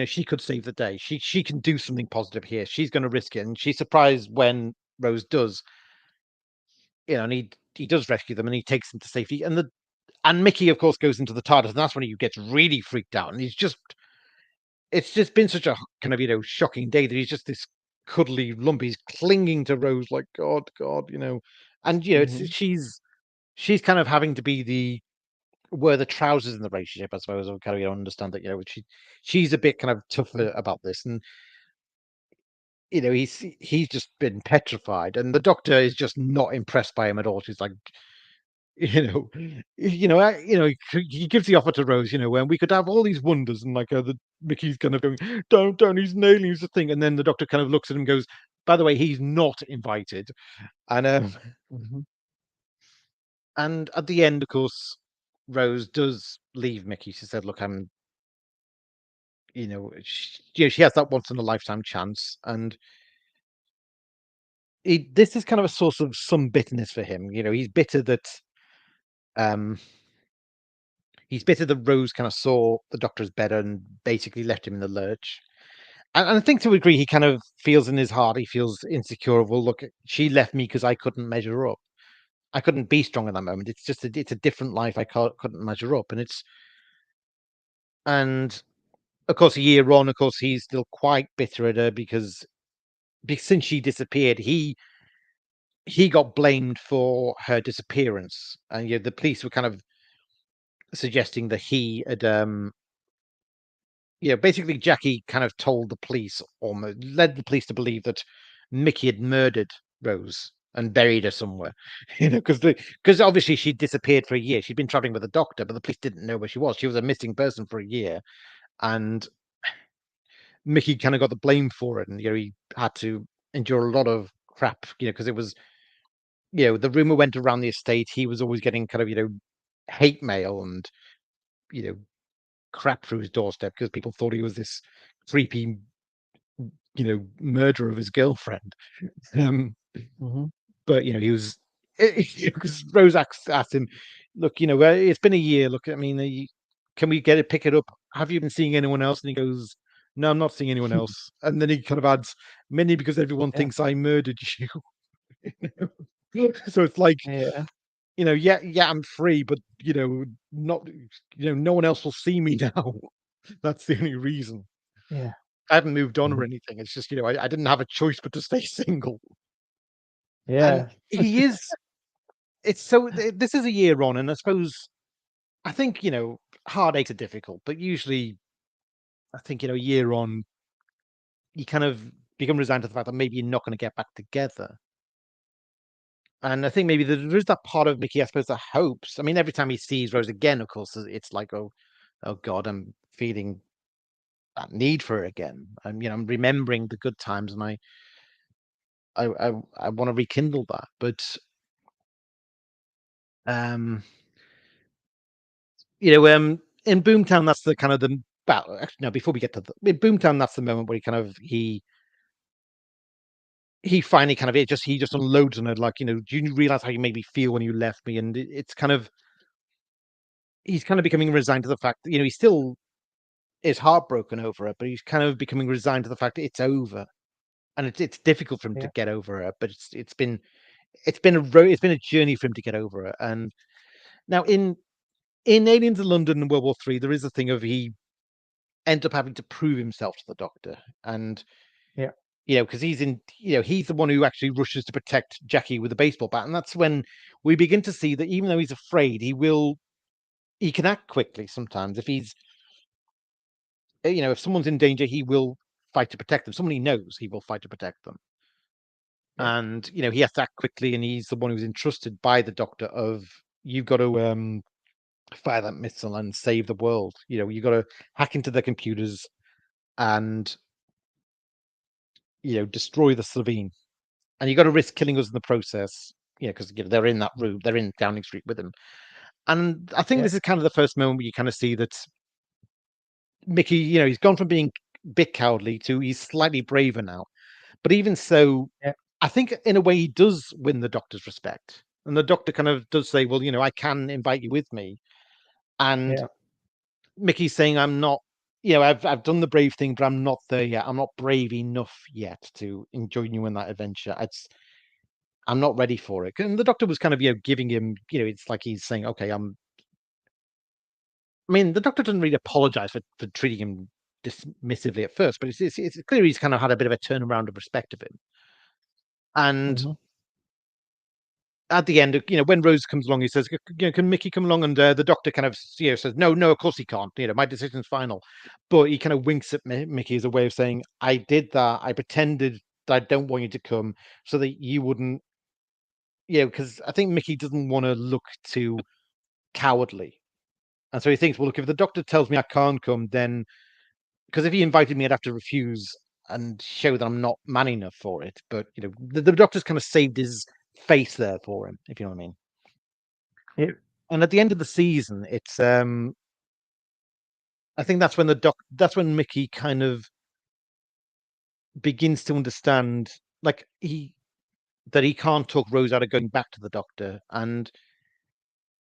she could save the day. She can do something positive here. She's going to risk it, and she's surprised when Rose does. And he does rescue them, and he takes them to safety. And Mickey, of course, goes into the TARDIS, and that's when he gets really freaked out. And it's just been such a kind of shocking day that he's just this cuddly lump. He's clinging to Rose like God, God, and hmm she's kind of having to be were the trousers in the relationship, I suppose. I kind of understand that she's a bit kind of tougher about this, and he's just been petrified, and the doctor is just not impressed by him at all. She's like, you know, he gives the offer to Rose, when we could have all these wonders, and like the Mickey's kind of going, don't, he's nailing the thing, and then the doctor kind of looks at him and goes, by the way, he's not invited, and Mhm. and at the end, of course, Rose does leave Mickey. She said, look, she has that once in a lifetime chance, and this is kind of a source of some bitterness for him. He's bitter that um Rose kind of saw the doctor as better and basically left him in the lurch. And I think to a degree, he kind of feels in his heart, he feels insecure. Of, well, look, she left me because I couldn't measure up. I couldn't be strong in that moment. It's just it's a different life. I couldn't measure up, and of course, a year on, of course, he's still quite bitter at her because since she disappeared, he got blamed for her disappearance, and the police were kind of suggesting that he had basically Jackie kind of told the police, almost led the police to believe that Mickey had murdered Rose and buried her somewhere. Because obviously she disappeared for a year. She'd been traveling with a doctor, but the police didn't know where she was. She was a missing person for a year, and Mickey kind of got the blame for it, and he had to endure a lot of crap, because it was, the rumor went around the estate. He was always getting kind of, hate mail and, you know, crap through his doorstep because people thought he was this creepy, murderer of his girlfriend. Um, Mhm. but he was because Rose asked him, "Look, it's been a year. Look, I mean, can we pick it up? Have you been seeing anyone else?" And he goes, "No, I'm not seeing anyone else." And then he kind of adds, "Mainly because everyone Yeah. thinks I murdered you." So it's like, Yeah. yeah, yeah, I'm free, but not, no one else will see me now. That's the only reason. Yeah. I haven't moved on or Mhm. anything. It's just, I didn't have a choice but to stay single. And Yeah. he is. It's so. This is a year on, and I suppose I think heartaches are difficult, but usually I think a year on, you kind of become resigned to the fact that maybe you're not going to get back together. And I think maybe there is that part of Mickey, I suppose, that hopes. I mean, every time he sees Rose again, of course, it's like, oh God, I'm feeling that need for her again. I'm remembering the good times, and I want to rekindle that. But um, in Boomtown, that's the kind of the well, actually, no, before we get to in Boomtown, that's the moment where he finally kind of he just unloads on it, like, do you realize how you made me feel when you left me? And it's kind of he's kind of becoming resigned to the fact that he still is heartbroken over it, but he's kind of becoming resigned to the fact that it's over, and it's difficult for him to Yeah. get over it. But it's been a journey for him to get over it. And now in Aliens in London and World War III, there is a thing of he ends up having to prove himself to the Doctor, and Yeah. because he's the one who actually rushes to protect Jackie with a baseball bat, and that's when we begin to see that even though he's afraid, he can act quickly sometimes. If he's if someone's in danger, he will fight to protect them. Someone he knows, he will fight to protect them. Yeah. And he has to act quickly, and he's the one who's entrusted by the Doctor of, you've got to fire that missile and save the world. You've got to hack into the computers and destroy the Slovene, and you got to risk killing us in the process. Because they're in that room, they're in Downing Street with him. And I think Yeah. this is kind of the first moment where you kind of see that Mickey, he's gone from being a bit cowardly to he's slightly braver now. But even so, Yeah. I think in a way he does win the Doctor's respect. And the Doctor kind of does say, well, I can invite you with me. And Yeah. Mickey's saying, I'm not, I've done the brave thing, but I'm not there yet. I'm not brave enough yet to join you in that adventure. I'm not ready for it. And the Doctor was kind of, giving him, it's like he's saying, okay, I mean, the Doctor doesn't really apologize for treating him dismissively at first, but it's clear he's kind of had a bit of a turnaround of respect of him. And Mhm. at the end, when Rose comes along, he says, "Can Mickey come along?" And the Doctor kind of, says, "No, no, of course he can't. My decision's final." But he kind of winks at Mickey as a way of saying, "I did that. I pretended. that I don't want you to come, so that you wouldn't, because I think Mickey doesn't want to look too cowardly, and so he thinks, well, look, if the doctor tells me I can't come, then because if he invited me, I'd have to refuse and show that I'm not man enough for it. But the doctor's kind of saved his face there for him, if you know what I mean. Yeah. And at the end of the season, it's I think that's when that's when Mickey kind of begins to understand, like that he can't talk Rose out of going back to the doctor, and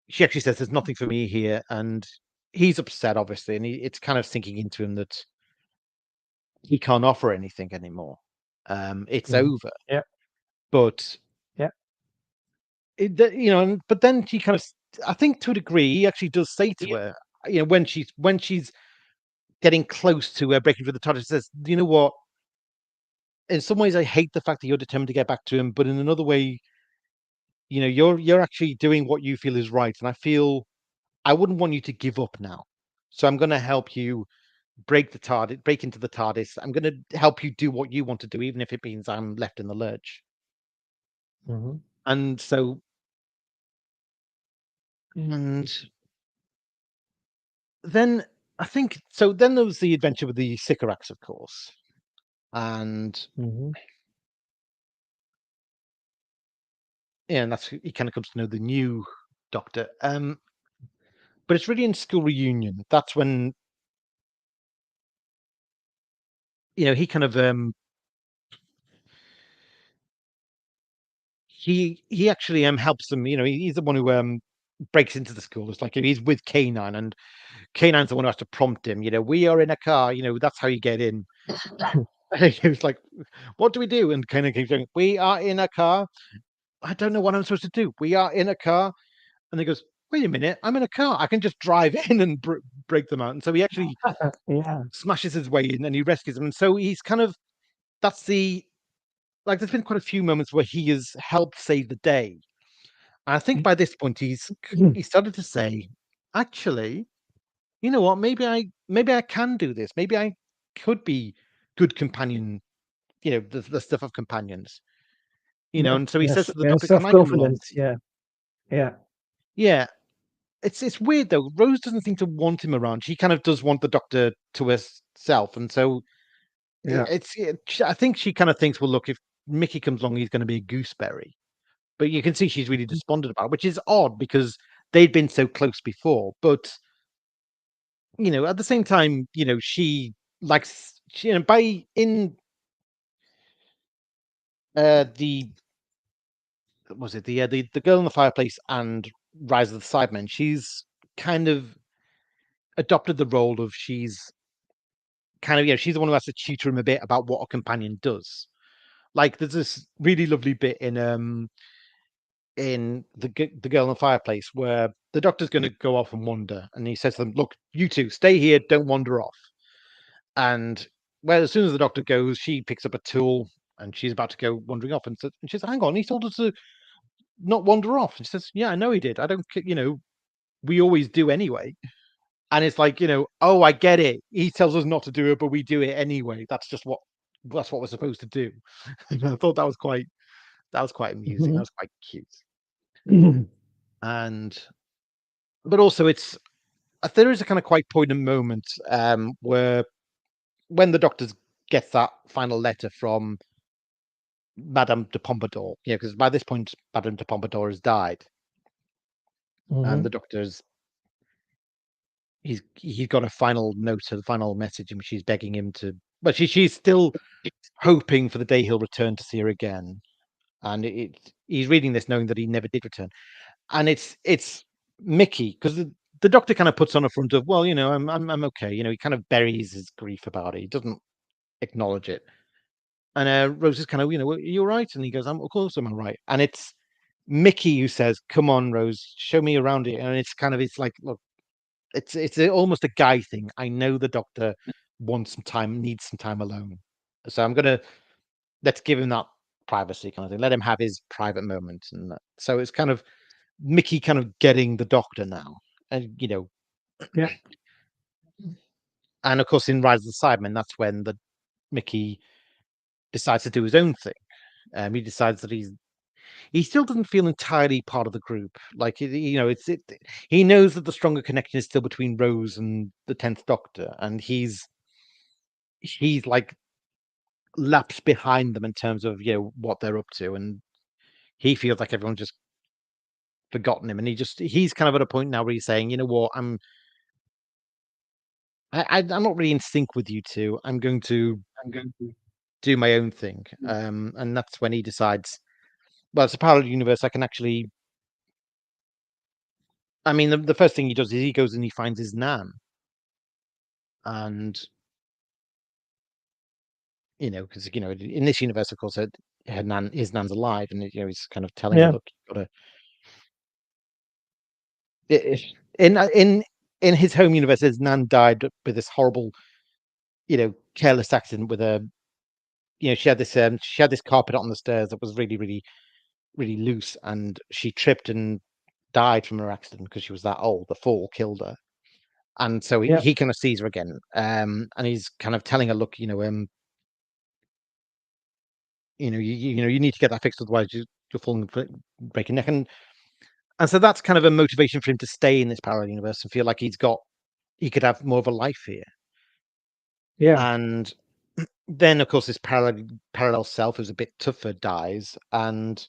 she actually says there's nothing for me here, and he's upset obviously, and it's kind of sinking into him that he can't offer anything anymore. It's Mhm. over. Yeah. But Yeah. but then she kind of, I think to a degree, he actually does say to her, when she's getting close to breaking through the TARDIS, says, you know what? In some ways, I hate the fact that you're determined to get back to him, but in another way, you're actually doing what you feel is right, and I feel I wouldn't want you to give up now. So I'm going to help you break into the TARDIS. I'm going to help you do what you want to do, even if it means I'm left in the lurch. Hmm. And so, and then I think so. Then there was the adventure with the Sycorax, of course, and Hmm. and that's he kind of comes to know the new Doctor. But it's really in school reunion. That's when he kind of he actually helps them. He's the one who breaks into the school. It's like he's with K9, and K9's the one who has to prompt him. We are in a car. That's how you get in. And he was like, "What do we do?" And K9 keeps going, "We are in a car. I don't know what I'm supposed to do. We are in a car." And he goes, "Wait a minute, I'm in a car. I can just drive in and break them out." And so he actually Yeah. smashes his way in and he rescues them. And so he's kind of, that's the, like, there's been quite a few moments where he has helped save the day. And I think by this point he started to say, actually, you know what? Maybe I can do this. Maybe I could be good companion. The stuff of companions. Yeah. And so he says Yes. to the Yeah. doctor, "Can Self I come along?" confidence. Yeah. Yeah. Yeah, it's weird though. Rose doesn't seem to want him around. She kind of does want the doctor to herself, and so Yeah. I think she kind of thinks, well, look, if Mickey comes along, he's going to be a gooseberry. But you can see she's really despondent about it, which is odd because they'd been so close before. But at the same time, she likes by in the was it the girl in the fireplace and Rise of the Cybermen, she's kind of adopted the role of, she's kind of, she's the one who has to tutor him a bit about what a companion does. Like there's this really lovely bit in the girl in the fireplace where the doctor's going to go off and wander, and he says to them, "Look, you two stay here, don't wander off." And well, as soon as the doctor goes, she picks up a tool and she's about to go wandering off, and she says, "Hang on, he told us to not wander off." And she says, "Yeah, I know he did. I don't, we always do anyway." And it's like, oh, I get it. He tells us not to do it, but we do it anyway. That's what we're supposed to do. And I thought that was quite amusing. That Mhm. was quite cute. Mhm. And but also there is a kind of quite poignant moment where when the doctor gets that final letter from Madame de Pompadour, because by this point Madame de Pompadour has died, and the doctor's he's got a final note, a final message, in which she's begging him to, but she's still hoping for the day he'll return to see her again. And he's reading this knowing that he never did return. And it's Mickey, because the doctor kind of puts on a front of, well, I'm okay. He kind of buries his grief about it. He doesn't acknowledge it. And Rose is kind of, "Well, you're right." And he goes, "Of course I'm all right." And it's Mickey who says, "Come on, Rose, show me around it." And it's like, look, it's almost a guy thing. I know the doctor wants some time, needs some time alone. So let's give him that privacy kind of thing. Let him have his private moment. And so it's kind of Mickey kind of getting the doctor now. And Yeah. and of course in Rise of the Cybermen, that's when the Mickey decides to do his own thing. He decides that he still doesn't feel entirely part of the group. Like he knows that the stronger connection is still between Rose and the 10th Doctor, and he's like laps behind them in terms of what they're up to, and he feels like everyone's just forgotten him, and he's kind of at a point now where he's saying, you know what, I'm not really in sync with you two. I'm going to do my own thing. And that's when he decides, well, it's a parallel universe. I can actually. I mean, the first thing he does is he goes and he finds his nan, and because in this universe, of course, his nan's alive, and he's kind of telling her, Yeah. look, you've got to. In his home universe, his nan died with this horrible, careless accident with a. She had this carpet on the stairs that was really, really, really loose, and she tripped and died from her accident because she was that old. The fall killed her, and so Yeah. he kind of sees her again, and he's kind of telling her, look, you need to get that fixed, otherwise you're falling, breaking neck, and so that's kind of a motivation for him to stay in this parallel universe and feel like he could have more of a life here. Yeah. And then, of course, this parallel self, who's a bit tougher, dies, and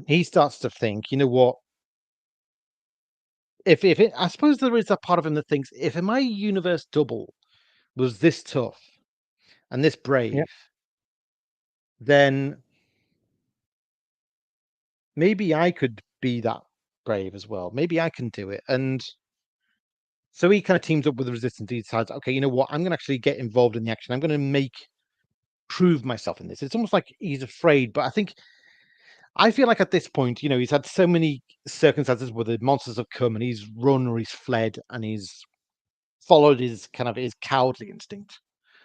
he starts to think, you know what? If I suppose there is a part of him that thinks, if my universe double was this tough and this brave, then maybe I could be that brave as well. Maybe I can do it. And so he kind of teams up with the Resistance. He decides, okay, you know what? I'm going to actually get involved in the action. I'm going to prove myself in this. It's almost like he's afraid, but I feel like at this point, he's had so many circumstances where the monsters have come and he's run or he's fled and he's followed his cowardly instinct.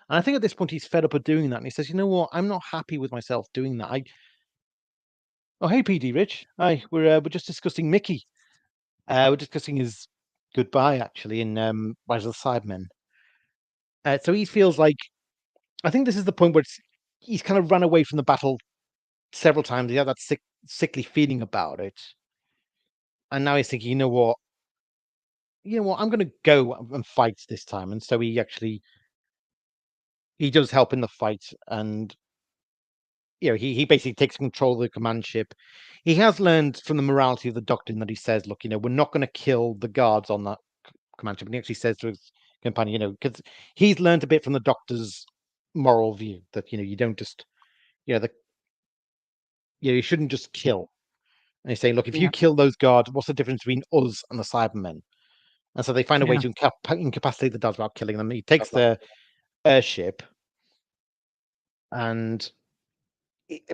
And I think at this point he's fed up of doing that. And he says, you know what? I'm not happy with myself doing that. Oh, hey, PD Rich. Hi, we're just discussing Mickey. We're discussing his goodbye, actually, in Rise of the Cybermen. So he feels like, I think this is the point where he's kind of run away from the battle several times. He had that sickly feeling about it. And now he's thinking, I'm going to go and fight this time. And so he does help in the fight, and he basically takes control of the command ship. He has learned from the morality of the Doctrine that he says, look, we're not going to kill the guards on that command ship. And he actually says to his companion, because he's learned a bit from the Doctor's moral view that you don't just you shouldn't just kill. And he's saying, look, if you kill those guards, what's the difference between us and the Cybermen? And so they find a way to incapacitate the guards without killing them. He takes their airship, and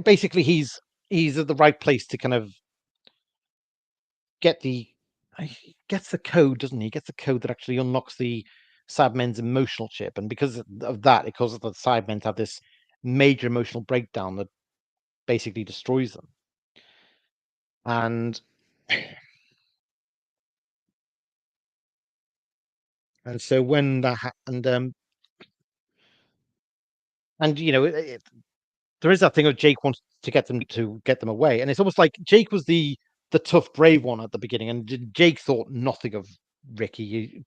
basically he's at the right place to kind of he gets the code, doesn't he? He gets the code that actually unlocks the Cybermen's emotional chip, and because of that, it causes the Cybermen to have this major emotional breakdown that basically destroys them. And so when that there is that thing of Jake wants to get them away, and it's almost like Jake was the tough, brave one at the beginning, and Jake thought nothing of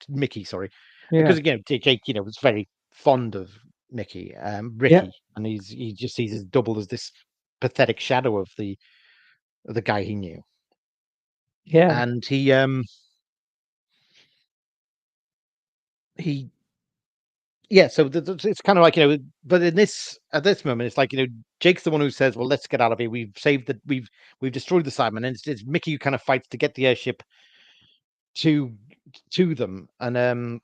Mickey, sorry, because Jake, was very fond of Ricky, and he just sees his double as this pathetic shadow of the guy he knew, and he so it's kind of like but at this moment it's like Jake's the one who says, well, let's get out of here, we've destroyed the Cybermen, and it's Mickey who kind of fights to get the airship to them and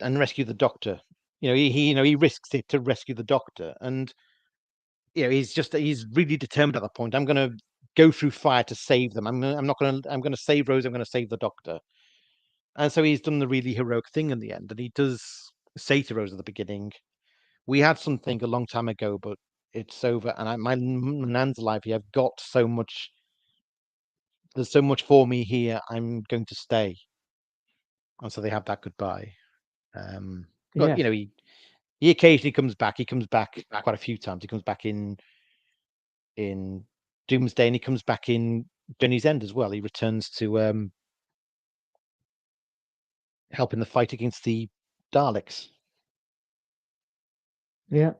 rescue the Doctor. He risks it to rescue the Doctor, and he's really determined at that point. I'm going to go through fire to save them. I'm going to save Rose. I'm going to save the Doctor. And so he's done the really heroic thing in the end, and he does say to Rose at the beginning, we had something a long time ago, but it's over, and my nan's alive here. I've got so much. There's so much for me here. I'm going to stay. And so they have that goodbye. But He occasionally comes back. He comes back quite a few times. He comes back in Doomsday, and he comes back in Journey's End as well. He returns to help in the fight against the Daleks. Yeah.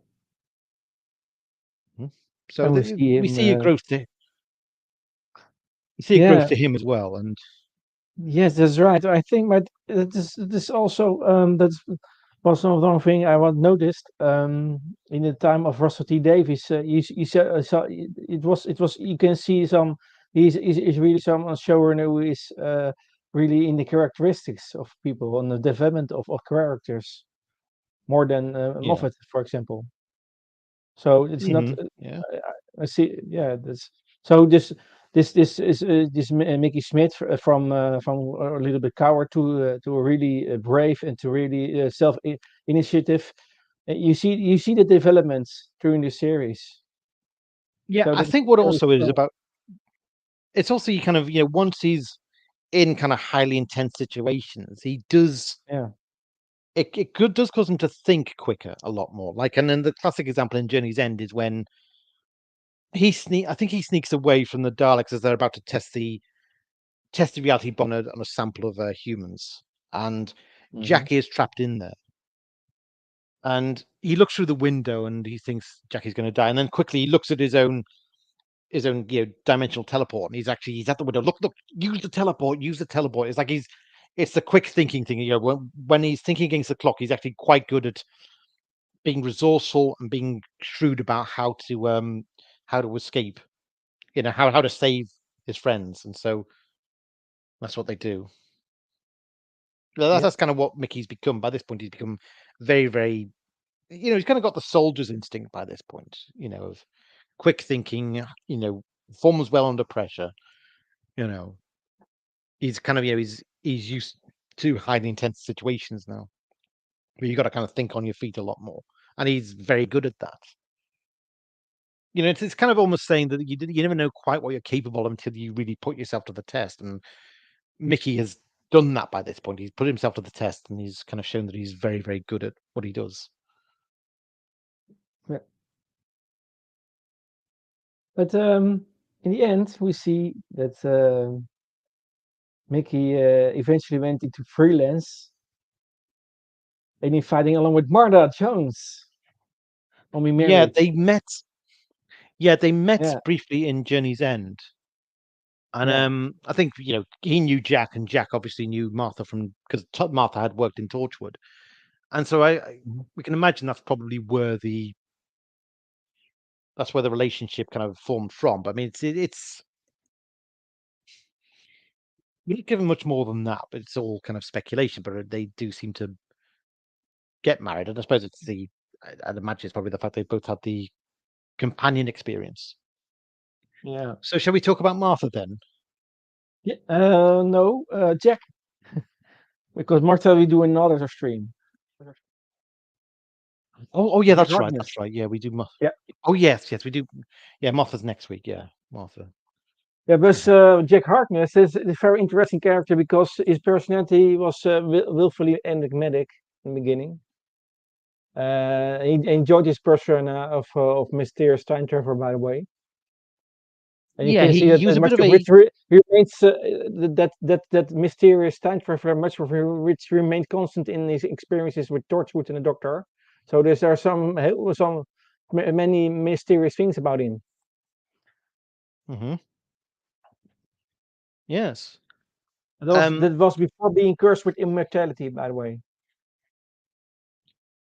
So And we see we him. see a growth to Yeah. him as well. And Yes, that's right. I think, but this also that was another thing I want noticed. In the time of Russell T Davies, you said it was you can see some he's really some showrunner who is really in the characteristics of people on the development of characters more than yeah, Moffat, for example. So it's not. yeah, I see. Yeah, that's so. This is Mickey Smith from a little bit coward to a really brave and to really self initiative. You see the developments during the series. yeah. So I that's think what very also it is strong. about. It's also you kind of once he's in kind of highly intense situations, he does Yeah. does cause him to think quicker a lot more. Like, and then the classic example in Journey's End is when I think he sneaks away from the Daleks as they're about to test the reality bomb on a sample of humans, and Hmm. Jackie is trapped in there. And he looks through the window and he thinks Jackie's going to die, and then quickly he looks at his own dimensional teleport, and he's at the window. Look, use the teleport, use the teleport. It's like it's the quick thinking thing. When he's thinking against the clock, he's actually quite good at being resourceful and being shrewd about how to escape. How to save his friends, and so that's what they do. Yeah. That's kind of what Mickey's become. By this point, he's become very, very. He's kind of got the soldier's instinct by this point. Of quick thinking. Performs well under pressure. You know, he's kind of he's used to highly intense situations now. Where you got to kind of think on your feet a lot more, and he's very good at that. It's kind of almost saying that you never know quite what you're capable of until you really put yourself to the test. And Mickey has done that by this point. He's put himself to the test, and he's kind of shown that he's very, very good at what he does. Yeah. But in the end, we see that Mickey eventually went into freelance, and he's fighting along with Martha Jones. Only Yeah, married. they met. Yeah, they met Yeah. briefly in Journey's End, and Yeah. I think he knew Jack, and Jack obviously knew Martha because Martha had worked in Torchwood, and so Mhm. we can imagine that's probably where the relationship kind of formed from. But I mean, it's we don't given much more than that, but it's all kind of speculation. But they do seem to get married, and I suppose I'd imagine it's probably the fact they both had the companion experience. Yeah. So shall we talk about Martha then? Yeah. No, Jack, because Martha we do another stream. Oh yeah, Jack that's right. Harkness. That's right. Yeah, we do. Yeah. Oh yes, we do. Yeah, Martha's next week. Yeah, Martha. Yeah, but Mhm. Jack Harkness is a very interesting character because his personality was willfully enigmatic in the beginning. He enjoyed his persona of mysterious time traveler, by the way. And you Yeah, can see he that was a bit much of of a. which remains that mysterious time traveler, much of which remained constant in his experiences with Torchwood and the Doctor. So there are many mysterious things about him. Hmm. Yes. That was before being cursed with immortality, by the way.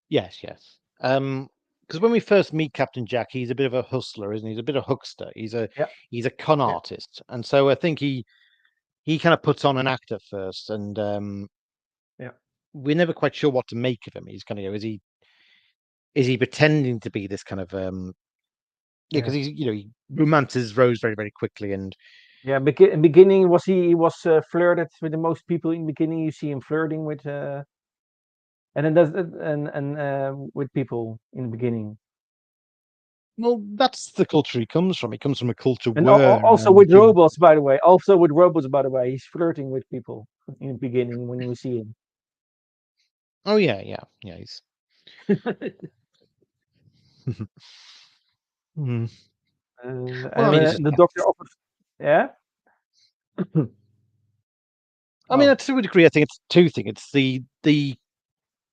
Yes. Yes. Because when we first meet Captain Jack, he's a bit of a hustler, isn't he? He's a bit of a huckster. Yeah, He's a con yeah, artist, and so I think he kind of puts on an act at first, and yeah, we're never quite sure what to make of him. He's kind of is he pretending to be this kind of yeah, yeah. because he romances Rose very, very quickly, and Yeah, in beginning he was flirted with the most people in beginning. You see him flirting with and then does and with people in the beginning, well, that's the culture he comes from. He comes from a culture and where also with robots, by the way. Also with robots, by the way, he's flirting with people in the beginning when you see him. oh yeah, yeah, yeah. Hmm. And Well, I mean, it's just, the doctor offers, yeah. I mean, Oh, to a degree, I think it's two things. It's the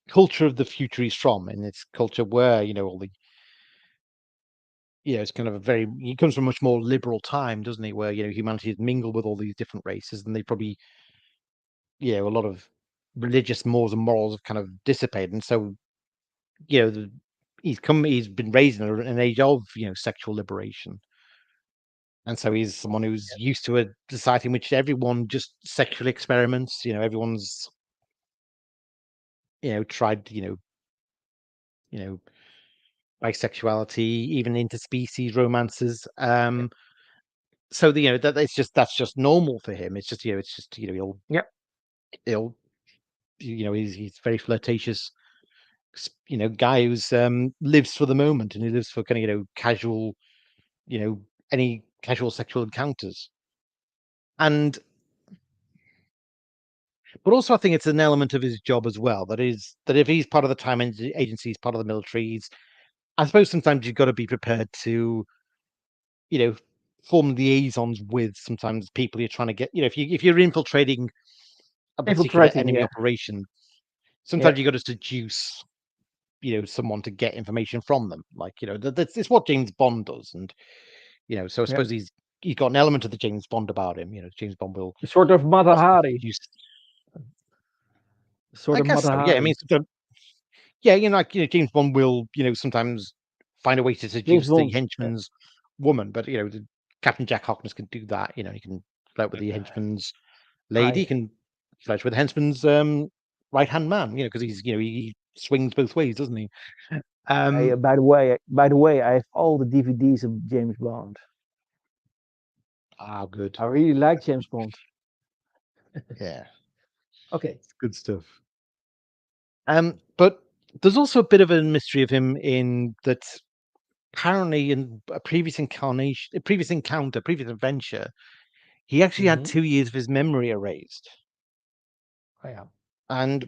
culture of the future he's from, and it's culture where all the it's kind of a very he comes from a much more liberal time, doesn't he? Where humanity has mingled with all these different races, and they probably a lot of religious mores and morals have kind of dissipated, and so you know the, he's been raised in an age of sexual liberation. And so he's someone who's used to a society in which everyone just sexually experiments. Everyone's tried you know bisexuality, even interspecies romances. So that that's just normal for him. It's just it's just yeah, he'll he's very flirtatious. Guy who's lives for the moment, and he lives for kind of casual you know any casual sexual encounters. And but also, I think it's an element of his job as well. That is, that if he's part of the time agency, he's part of the military. I suppose sometimes you've got to be prepared to, you know, form liaisons with sometimes people you're trying to get. If you're infiltrating a particular infiltrating. enemy Yeah, operation, yeah, sometimes you got to seduce, someone to get information from them. Like, that's it's what James Bond does, and so I yeah. suppose he's got an element of the James Bond about him. James Bond will A sort of often Matahari. seduce. Sort I of guess so. Yeah, I Matahari. mean, yeah, like James Bond will, sometimes find a way to James seduce the Bond. henchman's woman, but Captain Jack Harkness can do that. He can flirt with the Uh, henchman's lady, he I, can flirt with the henchman's right hand man. Because he's he swings both ways, doesn't he? I Um, by the way, I have all the DVDs of James Bond. good, I really like James Bond. yeah, Okay. it's good stuff. But there's also a bit of a mystery of him in that apparently in a previous incarnation, a previous encounter, previous adventure, he actually had Mm-hmm. 2 years of his memory erased. Oh, yeah. And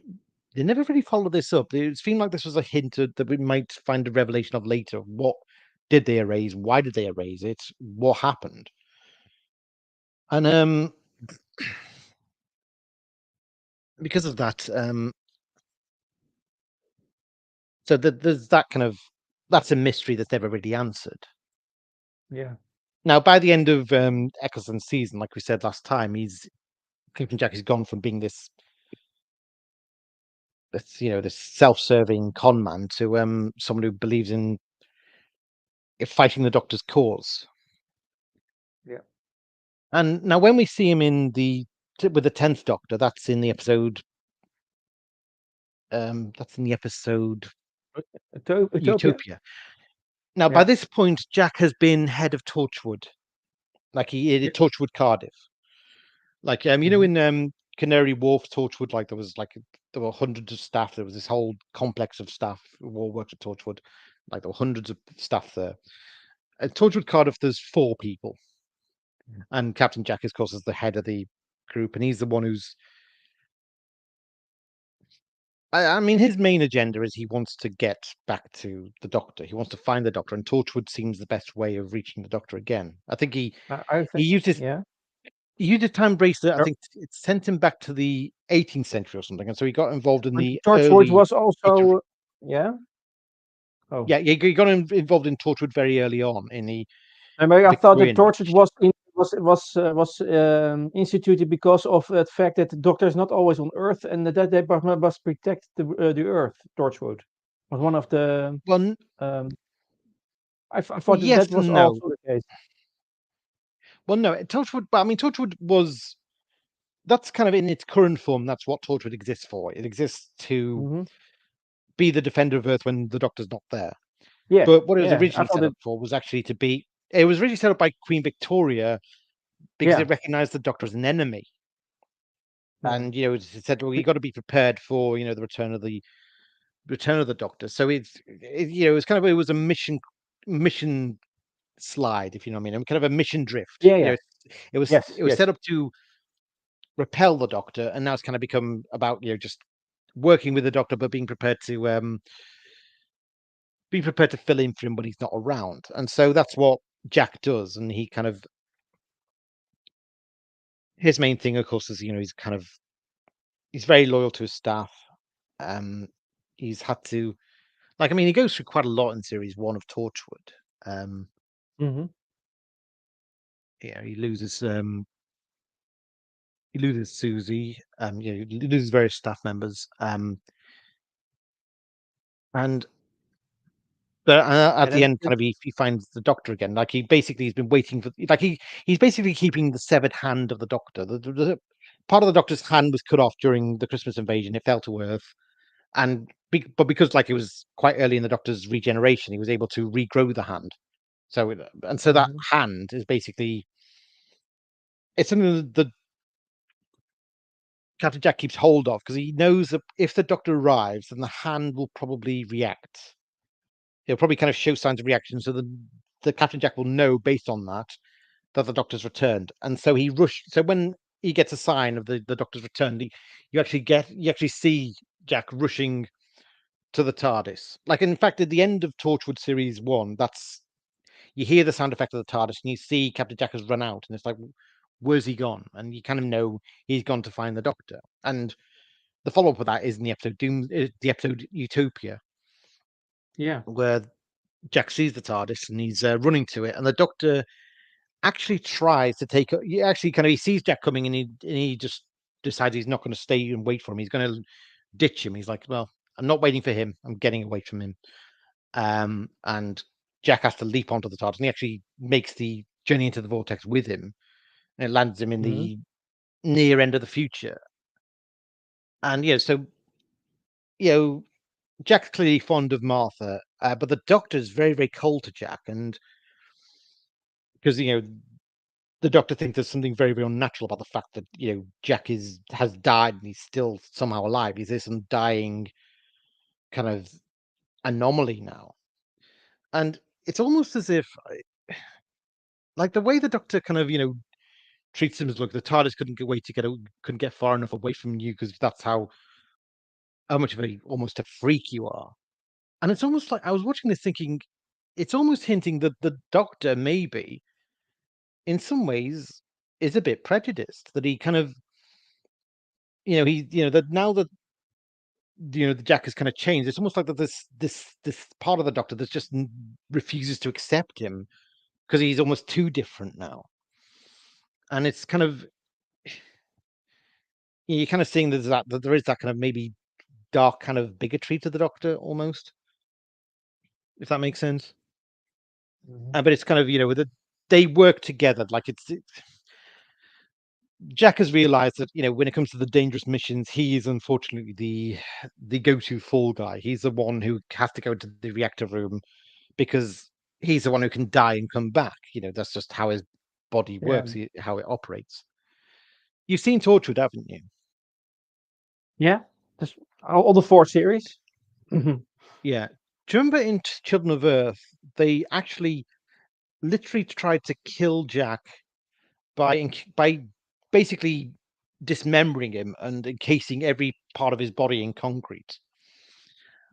they never really followed this up. It seemed like this was a hint that we might find a revelation of later. What did they erase? Why did they erase it? What happened? And because of that, so there's that kind of that's a mystery that's never really answered. Yeah. Now, by the end of Eccleston's season, like we said last time, Captain Jack has gone from being this self-serving con man to someone who believes in fighting the Doctor's cause. Yeah. And now, when we see him with the 10th Doctor, that's in the episode Utopia. Utopia. Now, by Yeah. this point, Jack has been head of Torchwood, like he Yeah. did Torchwood Cardiff. Like Mm-hmm. in Canary Wharf, Torchwood, like there were hundreds of staff. There was this whole complex of staff who all worked at Torchwood. Like there were hundreds of staff there. At Torchwood Cardiff, there's 4 people, and Captain Jack, of course, is the head of the group, and he's the one who's I mean, his main agenda is he wants to get back to the Doctor. He wants to find the Doctor, and Torchwood seems the best way of reaching the Doctor again. I think I he think. used his Yeah. he used a time bracelet. I Tor- think it sent him back to the 18th century or something, and so he got involved in But the Torchwood early. was also. Yeah. Oh. Yeah, he got involved in Torchwood very early on in the I thought that Victorian Torchwood age. was instituted because of the fact that the Doctor is not always on Earth, and that they must protect the Earth. Torchwood was one of the. Well, Um, I thought that yes that was and no. also the case. Well, no, Torchwood. But I mean, Torchwood was that's kind of in its current form. That's what Torchwood exists for. It exists to Hmm. be the defender of Earth when the Doctor's not there. Yeah, But what it was yeah. I originally thought set that. up for was actually to be. It was originally set up by Queen Victoria because Yeah, it recognised the Doctor as an enemy, yeah, and it said, "Well, you got to be prepared for the return of the Doctor." So it was kind of it was a mission slide, if you know what I mean. Kind of a mission drift. yeah, yeah. Yes, It was yes. set up to repel the Doctor, and now it's kind of become about just working with the Doctor, but being prepared to be prepared to fill in for him when he's not around. And so that's what Jack does. And he kind of, his main thing, of course, is, he's very loyal to his staff. He's had to, he goes through quite a lot in series 1 of Torchwood. Um, Mm-hmm. he loses Susie. He loses various staff members. And But at Yeah, the end, that's he finds the Doctor again. Like he basically has been waiting for, he's basically keeping the severed hand of the Doctor. Part of the Doctor's hand was cut off during the Christmas invasion. It fell to Earth, but because it was quite early in the Doctor's regeneration, he was able to regrow the hand. So that Mhm. hand is basically, it's something that Captain Jack keeps hold of because he knows that if the Doctor arrives, then the hand will probably react. He'll probably kind of show signs of reaction, so the Captain Jack will know based on that the Doctor's returned. And so he rushed. So when he gets a sign of the Doctor's return, you actually see Jack rushing to the TARDIS. Like in fact, at the end of Torchwood Series 1, you hear the sound effect of the TARDIS, and you see Captain Jack has run out, and it's like, where's he gone? And you kind of know he's gone to find the Doctor. And the follow up of that is in the episode the episode Utopia, Yeah. where Jack sees the TARDIS and he's running to it, and the Doctor actually tries to take. He actually he sees Jack coming, and he just decides he's not going to stay and wait for him. He's going to ditch him. He's like, well, I'm not waiting for him. I'm getting away from him. And Jack has to leap onto the TARDIS, and he actually makes the journey into the vortex with him, and it lands him in Mhm. the near end of the future. And so Jack's clearly fond of Martha, but the Doctor's very, very cold to Jack, and because the Doctor thinks there's something very, very unnatural about the fact that Jack has died and he's still somehow alive. Is there some dying kind of anomaly now? And it's almost as if, like the way the Doctor kind of treats him as, look, the TARDIS couldn't get far enough away from you because that's how much of almost a freak you are. And it's almost like I was watching this thinking, it's almost hinting that the Doctor maybe in some ways is a bit prejudiced, that he kind of that now that the Jack has kind of changed. It's almost like that this part of the Doctor that just refuses to accept him because he's almost too different now. And it's kind of, you're kind of seeing that there is that kind of maybe dark kind of bigotry to the Doctor almost, if that makes sense. Mhm. But it's kind of they work together. Like Jack has realized that when it comes to the dangerous missions, he is unfortunately the go-to fall guy. He's the one who has to go into the reactor room because he's the one who can die and come back. That's just how his body Yeah. works, how it operates. You've seen Torchwood, haven't you? Yeah. That's all the 4 series. Mhm. Yeah. Do you remember in Children of Earth, they actually literally tried to kill Jack by basically dismembering him and encasing every part of his body in concrete.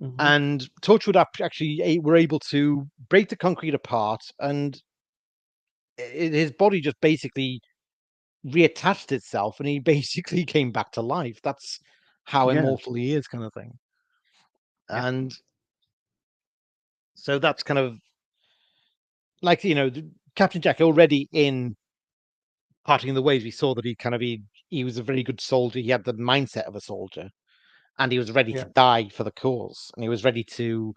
Mhm. And Torchwood actually were able to break the concrete apart, and his body just basically reattached itself, and he basically came back to life. That's how Yeah. immortal he is, kind of thing. Yeah. And so that's kind of like Captain Jack already in Parting of the Ways. We saw that he was a very good soldier. He had the mindset of a soldier, and he was ready to Yeah. die for the cause, and he was ready to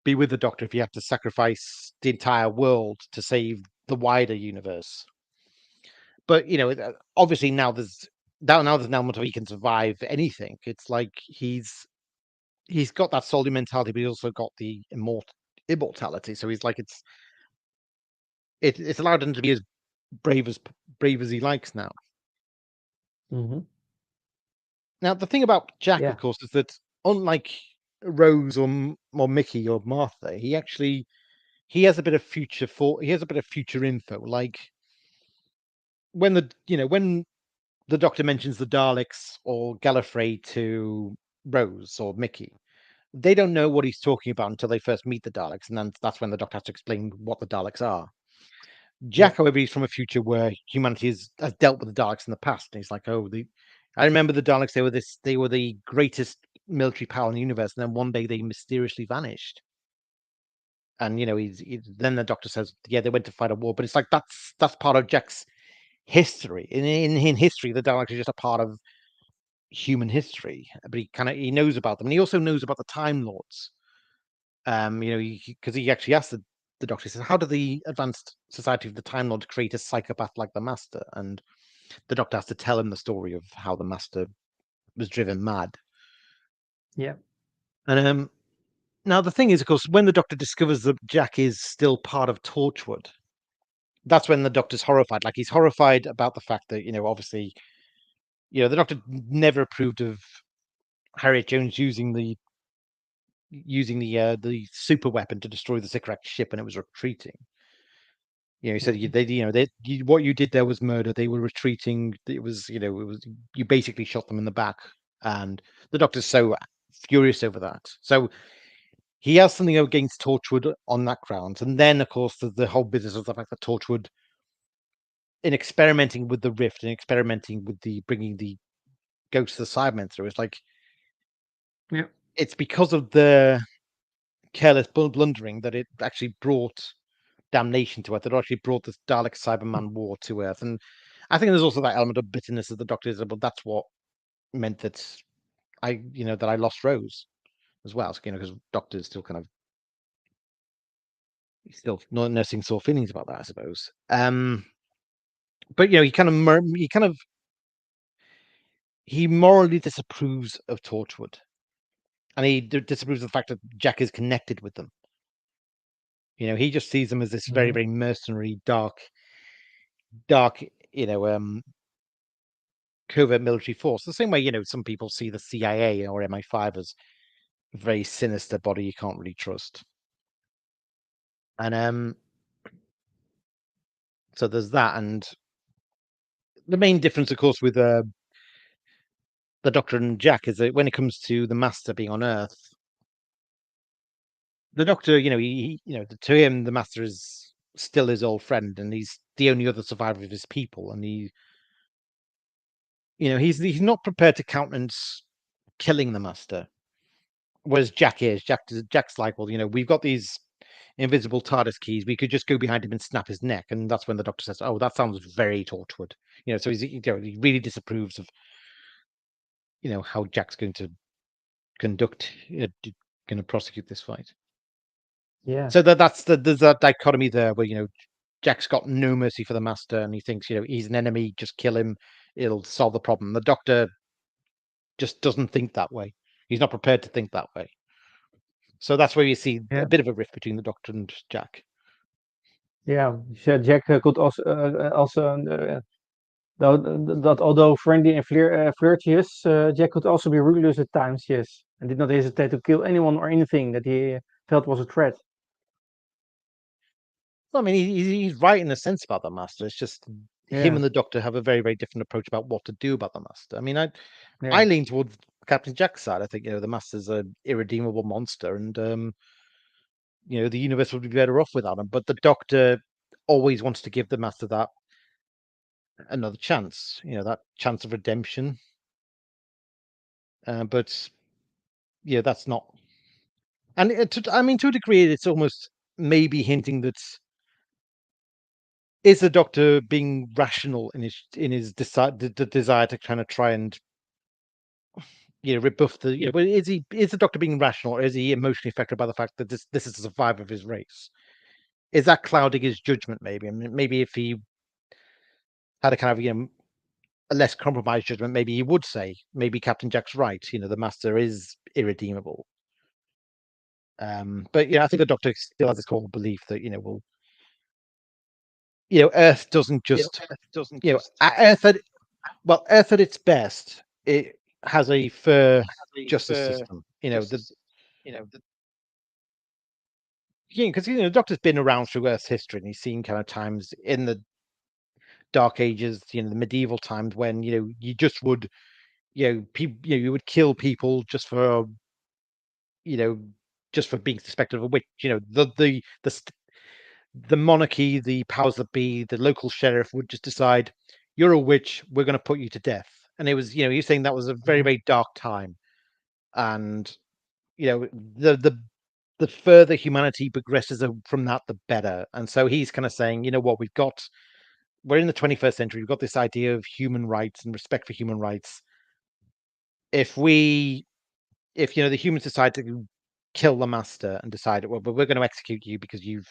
be with the Doctor if he had to sacrifice the entire world to save the wider universe. But obviously now there's an element of he can survive anything. It's like he's got that soldier mentality, but he's also got the immortality. So he's like it's allowed him to be as brave as brave as he likes now. Mhm. Now the thing about Jack, of Yeah. course, is that unlike Rose or Mickey or Martha, he has a bit of future info. Like when the Doctor mentions the Daleks or Gallifrey to Rose or Mickey, they don't know what he's talking about until they first meet the Daleks, and then that's when the Doctor has to explain what the Daleks are. Jack, however, he's from a future where humanity has dealt with the Daleks in the past, and he's like, "Oh, I remember the Daleks. They were the greatest military power in the universe, and then one day they mysteriously vanished." And then the Doctor says, "Yeah, they went to fight a war," but it's like that's part of Jack's history. In history, the Daleks are just a part of human history, but he knows about them, and he also knows about the Time Lords. Because he actually asked the Doctor, he says, "How did the advanced society of the Time Lords create a psychopath like the Master?" And the Doctor has to tell him the story of how the Master was driven mad. Yeah. And now the thing is, of course, when the Doctor discovers that Jack is still part of Torchwood, that's when the Doctor's horrified. Like, he's horrified about the fact that, obviously, the Doctor never approved of Harriet Jones using the super weapon to destroy the Sycorax ship, and it was retreating. He said what you did there was murder. They were retreating. It was you basically shot them in the back, and the Doctor's so furious over that. So he has something against Torchwood on that grounds, and then of course the whole business of the fact that Torchwood, in experimenting with the rift and experimenting with the bringing the ghosts of the Cybermen through, it's like it's because of the careless blundering that it actually brought damnation to Earth. It actually brought this Dalek Cyberman war to Earth, and I think there's also that element of bitterness that the Doctor is. But that's what meant that I lost Rose as well. So, because Doctor is still still not nursing sore feelings about that, I suppose. But he morally disapproves of Torchwood, and he disapproves of the fact that Jack is connected with them. He just sees them as this very, very mercenary, dark, covert military force. The same way, some people see the CIA or MI5 as a very sinister body you can't really trust. And so there's that, and the main difference, of course, with the Doctor and Jack is that when it comes to the Master being on Earth, the Doctor, to him, the Master is still his old friend, and he's the only other survivor of his people, and he's not prepared to countenance killing the Master. Whereas Jack is. Jack's like, well, we've got these invisible TARDIS keys. We could just go behind him and snap his neck. And that's when the Doctor says, "Oh, that sounds very Torchwood." So he really disapproves of how Jack's going to going to prosecute this fight. Yeah. So there's that dichotomy there where Jack's got no mercy for the Master, and he thinks he's an enemy. Just kill him; it'll solve the problem. The Doctor just doesn't think that way. He's not prepared to think that way. So that's where you see a bit of a rift between the Doctor and Jack. Yeah, Jack could that although friendly and flirtatious, Jack could also be ruthless at times, yes, and did not hesitate to kill anyone or anything that he felt was a threat. Well, I mean, he's right in a sense about the Master. It's just him and the Doctor have a very, very different approach about what to do about the Master. I mean, I lean towards Captain Jack's side. I think the Master's an irredeemable monster, and the universe would be better off without him. But the Doctor always wants to give the Master that another chance. That chance of redemption. But that's not. And to a degree, it's almost maybe hinting that is the Doctor being rational in his desire to kind of try and rebuff the but is the Doctor being rational, or is he emotionally affected by the fact that this is the survivor of his race? Is that clouding his judgment? Maybe. I mean, maybe if he had a kind of a less compromised judgment, maybe he would say maybe Captain Jack's right. The Master is irredeemable. But I think the Doctor still has this core belief that will Earth doesn't just Earth Earth at its best, it has a fair justice system. Because the Doctor's been around through Earth's history, and he's seen kind of times in the Dark Ages, the medieval times when you just would, people, you would kill people just for just for being suspected of a witch. The monarchy, the powers that be, the local sheriff would just decide, you're a witch, we're going to put you to death. And it was, he's saying that was a very, very dark time. And, the further humanity progresses from that, the better. And so he's kind of saying, you know what, we're in the 21st century. We've got this idea of human rights and respect for human rights. If the humans decide to kill the master and decide, well, but we're going to execute you because we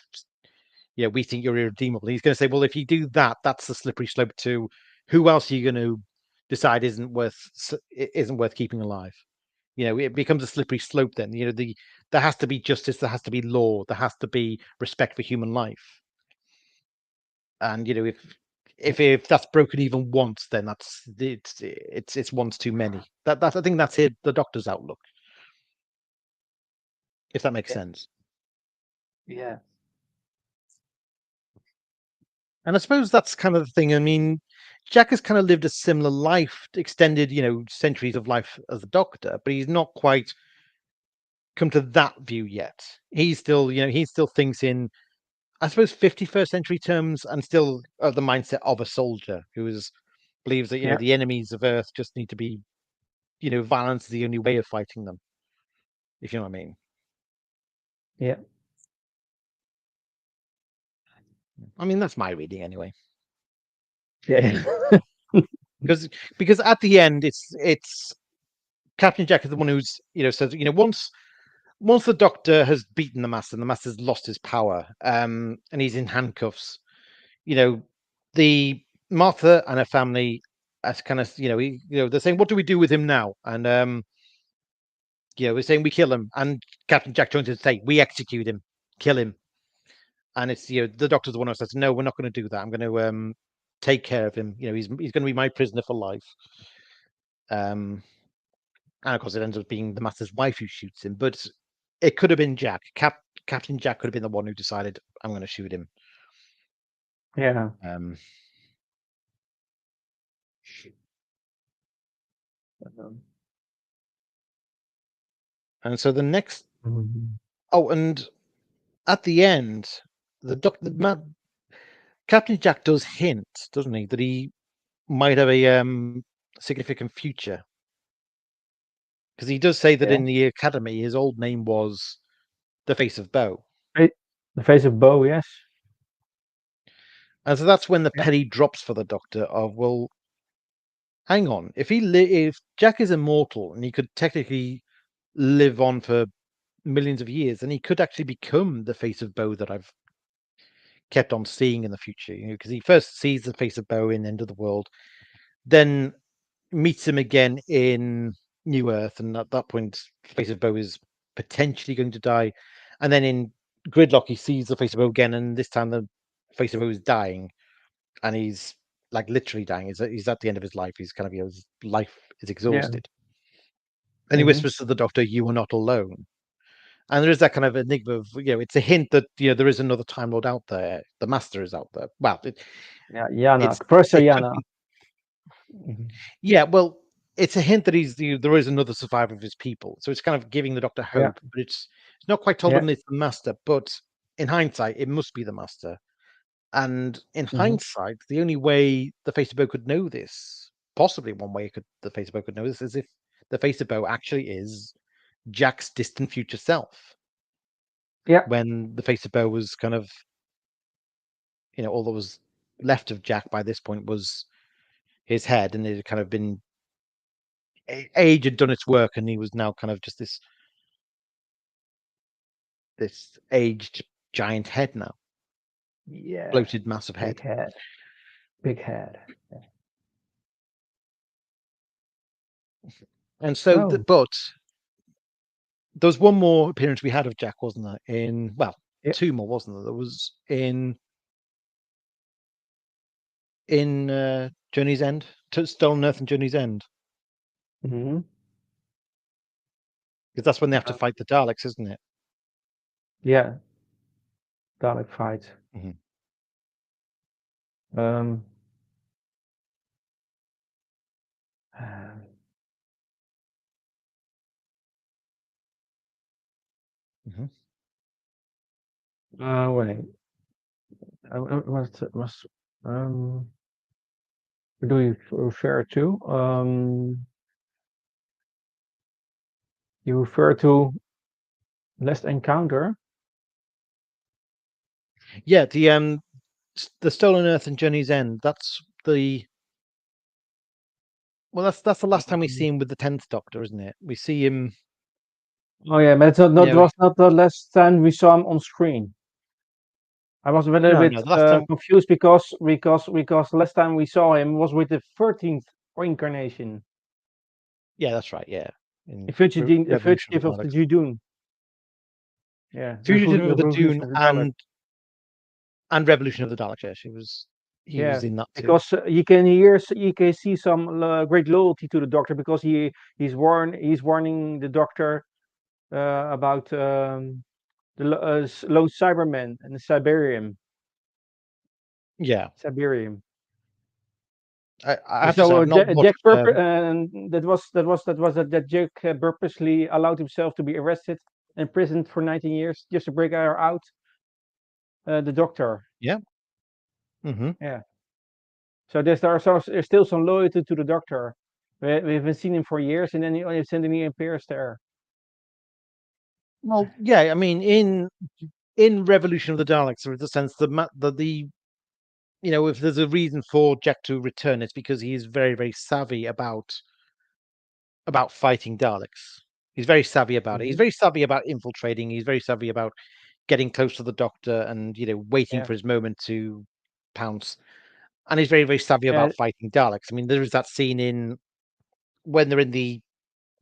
think you're irredeemable. He's going to say, well, if you do that, that's the slippery slope to who else are you going to decide isn't worth keeping alive. It becomes a slippery slope. Then there has to be justice, there has to be law, there has to be respect for human life. And if that's broken even once, then it's once too many. That's I think that's the Doctor's outlook, if that makes sense. Yeah. And I suppose that's kind of the thing. I mean, Jack has kind of lived a similar life, extended, centuries of life as the Doctor, but he's not quite come to that view yet. He still thinks in, I suppose, 51st century terms, and still the mindset of a soldier believes that the enemies of Earth just need to be, violence is the only way of fighting them. If you know what I mean. Yeah. I mean, that's my reading anyway. Yeah. Because at the end, it's Captain Jack is the one who's says once the Doctor has beaten the Master and the Master's lost his power, and he's in handcuffs, the Martha and her family as kind of they're saying, what do we do with him now? And we're saying we kill him, and Captain Jack joins in to say we execute him, kill him. And it's the Doctor's the one who says, no, we're not going to do that. I'm going to take care of him. He's going to be my prisoner for life. And of course, it ends up being the Master's wife who shoots him. But it could have been Jack. Captain Jack could have been the one who decided, I'm going to shoot him. Yeah. And so the next. Mhm. Oh, and at the end, Captain Jack does hint, doesn't he, that he might have a significant future. Because he does say that Yeah. in the academy, his old name was the Face of Bo. The face of Bo, yes. And so that's when the Yeah. penny drops for the Doctor of, well, hang on, if Jack is immortal and he could technically live on for millions of years, then he could actually become the Face of Bo that I've kept on seeing in the future. Because he first sees the Face of Bo in End of the World, then meets him again in New Earth, and at that point, Face of Bo is potentially going to die. And then in Gridlock, he sees the Face of Bo again, and this time the Face of Bo is dying, and he's like literally dying. He's at the end of his life. He's kind of his life is exhausted, and he whispers to the Doctor, "You are not alone." And there is that kind of enigma of it's a hint that there is another Time Lord out there. The Master is out there. Well, Yeah, Yana, it's Professor it could Yana. be. Yeah, well, it's a hint that there is another survivor of his people. So it's kind of giving the Doctor Yeah. hope, but it's not quite told Yeah. him it's the Master. But in hindsight, it must be the Master. And in hindsight, the only way the Face of Bo could know this, possibly one way the Face of Bo could know this, is if the Face of Bo actually is Jack's distant future self. Yeah. When the Face of Bo was kind of, all that was left of Jack by this point was his head, and it had kind of been age had done its work, and he was now kind of just this aged giant head now, Yeah. bloated, massive Big head. head. Big head. And so, Oh. but there was one more appearance we had of Jack, wasn't there? Yeah. Two more, wasn't there? There was in Journey's End, Stolen Earth and Journey's End, Mm-hmm. because that's when they have to fight the Daleks, isn't it? Yeah. Dalek fight. Mm-hmm. Um. Mhm. Wait. Was do you refer to? You refer to Last Encounter? Yeah, the Stolen Earth and Journey's End. That's the that's the last time we see him with the 10th Doctor, isn't it? We see him. Oh yeah, but it's not, You not know, was not the last time we saw him on screen. I was a little no, bit no. The last time. confused because last time we saw him was with the 13th reincarnation, Yeah, that's right. Yeah, in the Revolution of fugitive the of the Daleks. Judoon. Yeah, Fugitive of the Dune Revolution of the Daleks. and Revolution of the Daleks. Yes, he Yeah, was in that too. because you can see some great loyalty to the Doctor because he's warning the Doctor about the lone Cyberman and the Yeah, Siberium. I have to say So I've not Jack watched. that Jack purposely allowed himself to be arrested and imprisoned for 19 years just to break her out the Doctor. Yeah. Hmm. Yeah. So there's still some loyalty to the Doctor. We haven't seen him for years, and then he suddenly appears there. Well, yeah. I mean, in Revolution of the Daleks, there is a sense the if there's a reason for Jack to return, it's because he is very, very savvy about fighting Daleks. He's very savvy about it. He's Hmm. very savvy about infiltrating. He's very savvy about getting close to the Doctor and waiting Yeah. for his moment to pounce. And he's very, very savvy Yeah. about fighting Daleks. I mean, there is that scene in when they're in the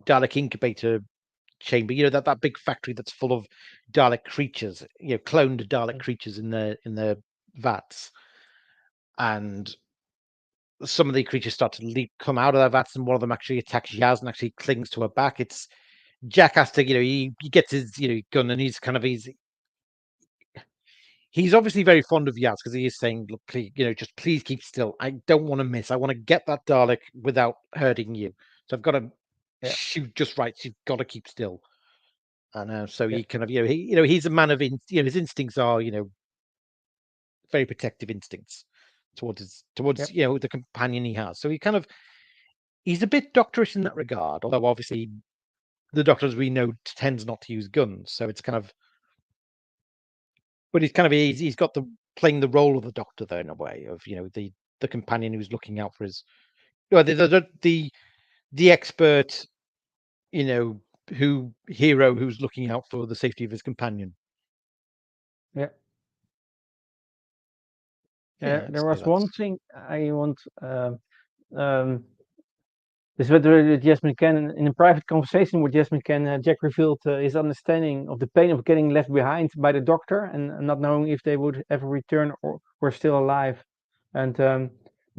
Dalek incubator chamber. That big factory that's full of Dalek creatures. Cloned Dalek creatures in their vats, and some of the creatures start to come out of their vats, and one of them actually attacks Yaz and actually clings to her back. It's Jack has to, he gets his, gun, and he's obviously very fond of Yaz because he is saying, look, please, just please keep still. I don't want to miss. I want to get that Dalek without hurting you. So I've got to Yeah. shoot just right. So you've got to keep still. And so Yeah. he kind of, he's a man of, his instincts are, very protective instincts towards Yeah. the companion he has. So he's a bit doctorish in that regard. Although obviously the Doctor, as we know, tends not to use guns. So it's kind of, but he's got the playing the role of the Doctor though, in a way of the companion who's looking out for his, the expert, you know hero who's looking out for the safety of his companion. Yeah. Yeah, I'd There say was that's one thing I want. Um, this was with Jasmine Ken in a private conversation with Jasmine Ken. Jack revealed his understanding of the pain of getting left behind by the Doctor and not knowing if they would ever return or were still alive. And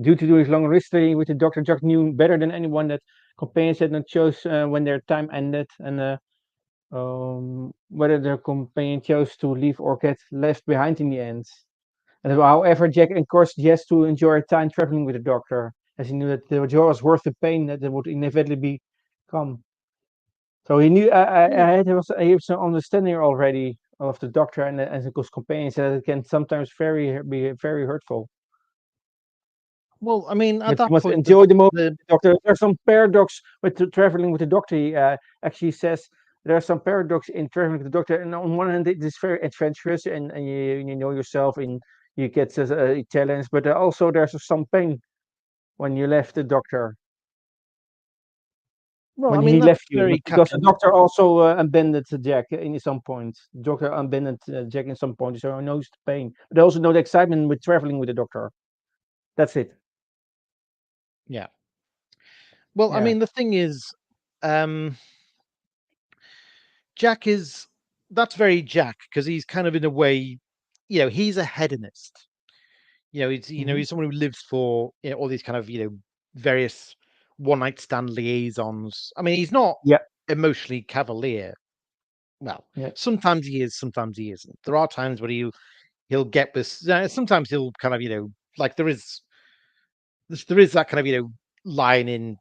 due to his long history with the Doctor, Jack knew better than anyone that companions had not chose when their time ended and whether their companion chose to leave or get left behind in the end. And however, Jack encouraged Jess to enjoy time traveling with the Doctor, as he knew that the joy was worth the pain that it would inevitably come. So he knew I he had some understanding already of the Doctor and his companions that it can sometimes be very hurtful. well. I mean, at But you that must point, enjoy the moment the with the Doctor. There's some paradox with traveling with the Doctor. He actually says there's some paradox in traveling with the Doctor. And on one hand, it is very adventurous, and you know yourself, and you get a challenge. But also there's some pain when you left the Doctor. well, I When mean, he that's left you, very because the Captain. Doctor also abandoned Jack in some point. The Doctor abandoned Jack in some point, so he knows the pain, but also know the excitement with traveling with the Doctor. That's it. Yeah. Well, I Yeah. mean, the thing is, um, Jack is that's very Jack because he's kind of in a way, he's a hedonist. Hmm. He's someone who lives for all these kind of various one night stand liaisons. I mean, he's not Yeah. emotionally cavalier. Well, Yeah. sometimes he is, sometimes he isn't. There are times where he'll get this. Sometimes he'll kind of like there is that kind of line in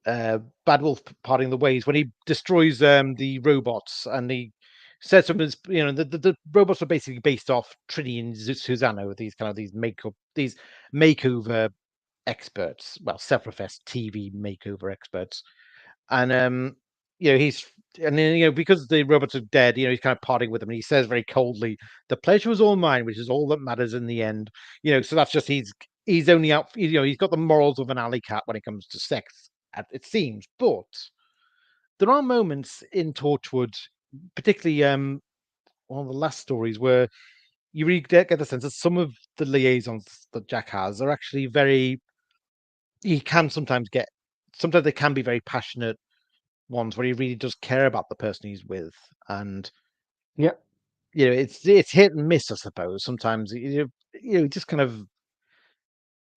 Bad Wolf Parting the Ways, when he destroys the robots, and he says something. The robots are basically based off Trini and Susano, these makeover experts, well, self-professed TV makeover experts, and he's and then because the robots are dead, he's kind of parting with them, and he says very coldly, "The pleasure was all mine, which is all that matters in the end." So that's just he's only out. He's got the morals of an alley cat when it comes to sex, it seems. But there are moments in Torchwood, particularly one of the last stories, where you really get the sense that some of the liaisons that Jack has are actually very. He can sometimes get. Sometimes they can be very passionate ones where he really does care about the person he's with, and Yeah. it's hit and miss, I suppose. Sometimes just kind of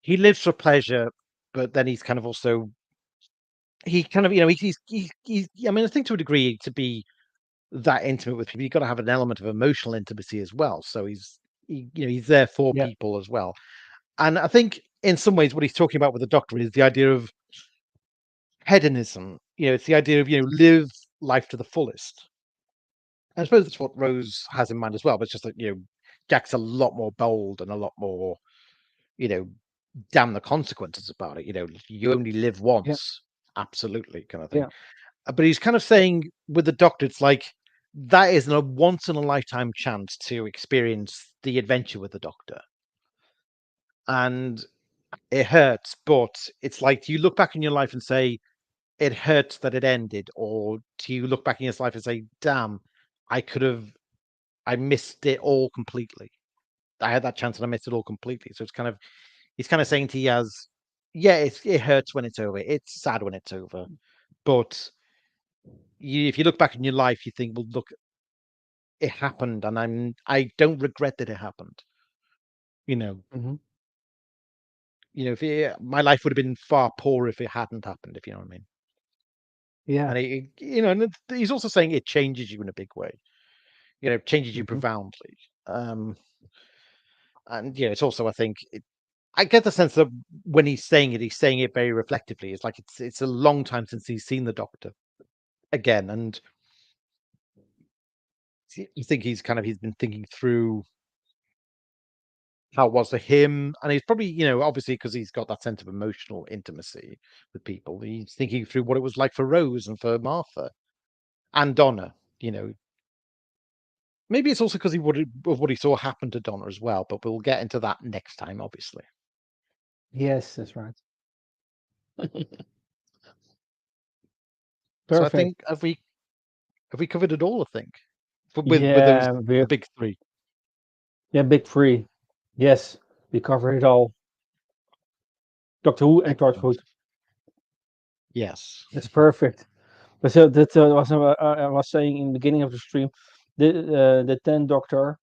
he lives for pleasure, but then he's kind of also he kind of he's I mean, I think to a degree, to be that intimate with people, you've got to have an element of emotional intimacy as well. So he's there for Yeah. people as well, and I think in some ways what he's talking about with the Doctor is the idea of hedonism. It's the idea of live life to the fullest. I suppose that's what Rose has in mind as well, but it's just that Jack's a lot more bold and a lot more you know damn the consequences about it. You only live Yeah. once, absolutely, kind of thing. Yeah. But he's kind of saying with the Doctor, it's like that isn't a once in a lifetime chance to experience the adventure with the Doctor, and it hurts. But it's like, do you look back in your life and say it hurts that it ended, or do you look back in your life and say, damn, I missed it all completely. I had that chance and I missed it all completely. So he's kind of saying to Yaz, yeah, it hurts when it's over. It's sad when it's over. But if you look back in your life, you think, well, look, it happened, and I don't regret that it happened. You know, Mm-hmm. my life would have been far poorer if it hadn't happened. If you know what I mean. Yeah. And and he's also saying it changes you in a big way. Changes you Mm-hmm. profoundly. And it's also, I think, I get the sense that when he's saying it very reflectively. It's like it's a long time since he's seen the Doctor again, and you think he's been thinking through how it was for him, and he's probably obviously because he's got that sense of emotional intimacy with people. He's thinking through what it was like for Rose and for Martha and Donna. Maybe it's also because of what he saw happen to Donna as well, but we'll get into that next time, obviously. Yes, that's right. So I Perfect. think have we covered it all? I think with those Yeah, the big three. big three. Yes, we covered it all. Doctor Who and Excellent. Torchwood. Yes. That's perfect. But so that was I was saying in the beginning of the stream, the 10th Doctor,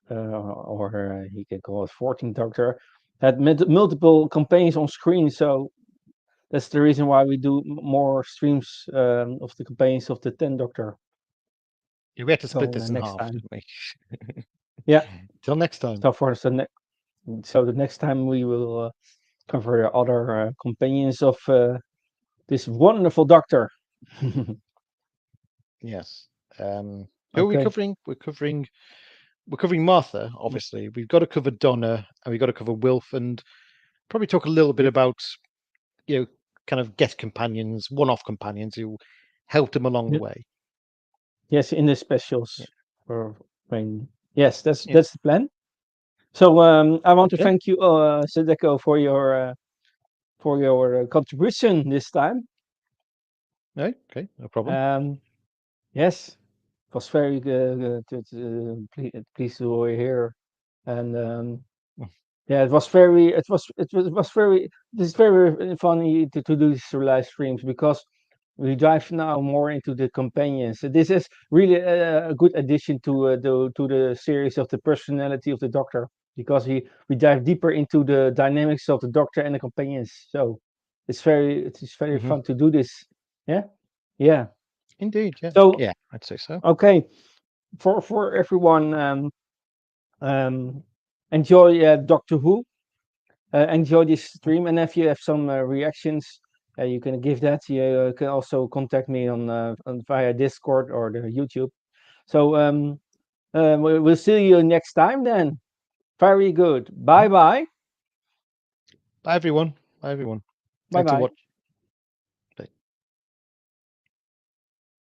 or he can call it 14th Doctor, had multiple campaigns on screen. So that's the reason why we do more streams of the campaigns of the 10th Doctor. Yeah, we had to split So this in next half, time, didn't we? yeah. Till next time. So the next time we will cover other companions of this wonderful Doctor. Yes. Who are we Okay. covering? We're covering Martha, obviously. We've got to cover Donna, and we've got to cover Wilf, and probably talk a little bit Yeah. about kind of guest companions, one-off companions who helped him along the Yeah. way. Yes, in the Yeah. specials. Or when yes, Yeah. that's the plan. So I want to Okay. thank you, Sadeko, for your contribution this time. Okay. No problem. Yes, it was very pleased to hear, and Mm. yeah, it was very it's very funny to do these live streams because we dive now more into the companions. So this is really a good addition to the series of the personality of the Doctor because we dive deeper into the dynamics of the Doctor and the companions. So it's very Hmm. fun to do this. Yeah, yeah. Indeed. Yeah. So Yeah. I'd say so. okay, for everyone, um, enjoy Doctor Who. Enjoy this stream, and if you have some reactions, you can give that. You can also contact me on via Discord or the YouTube. So we'll see you next time then. Very good. Bye bye. Bye everyone. Bye everyone. Bye Thanks for bye. watching.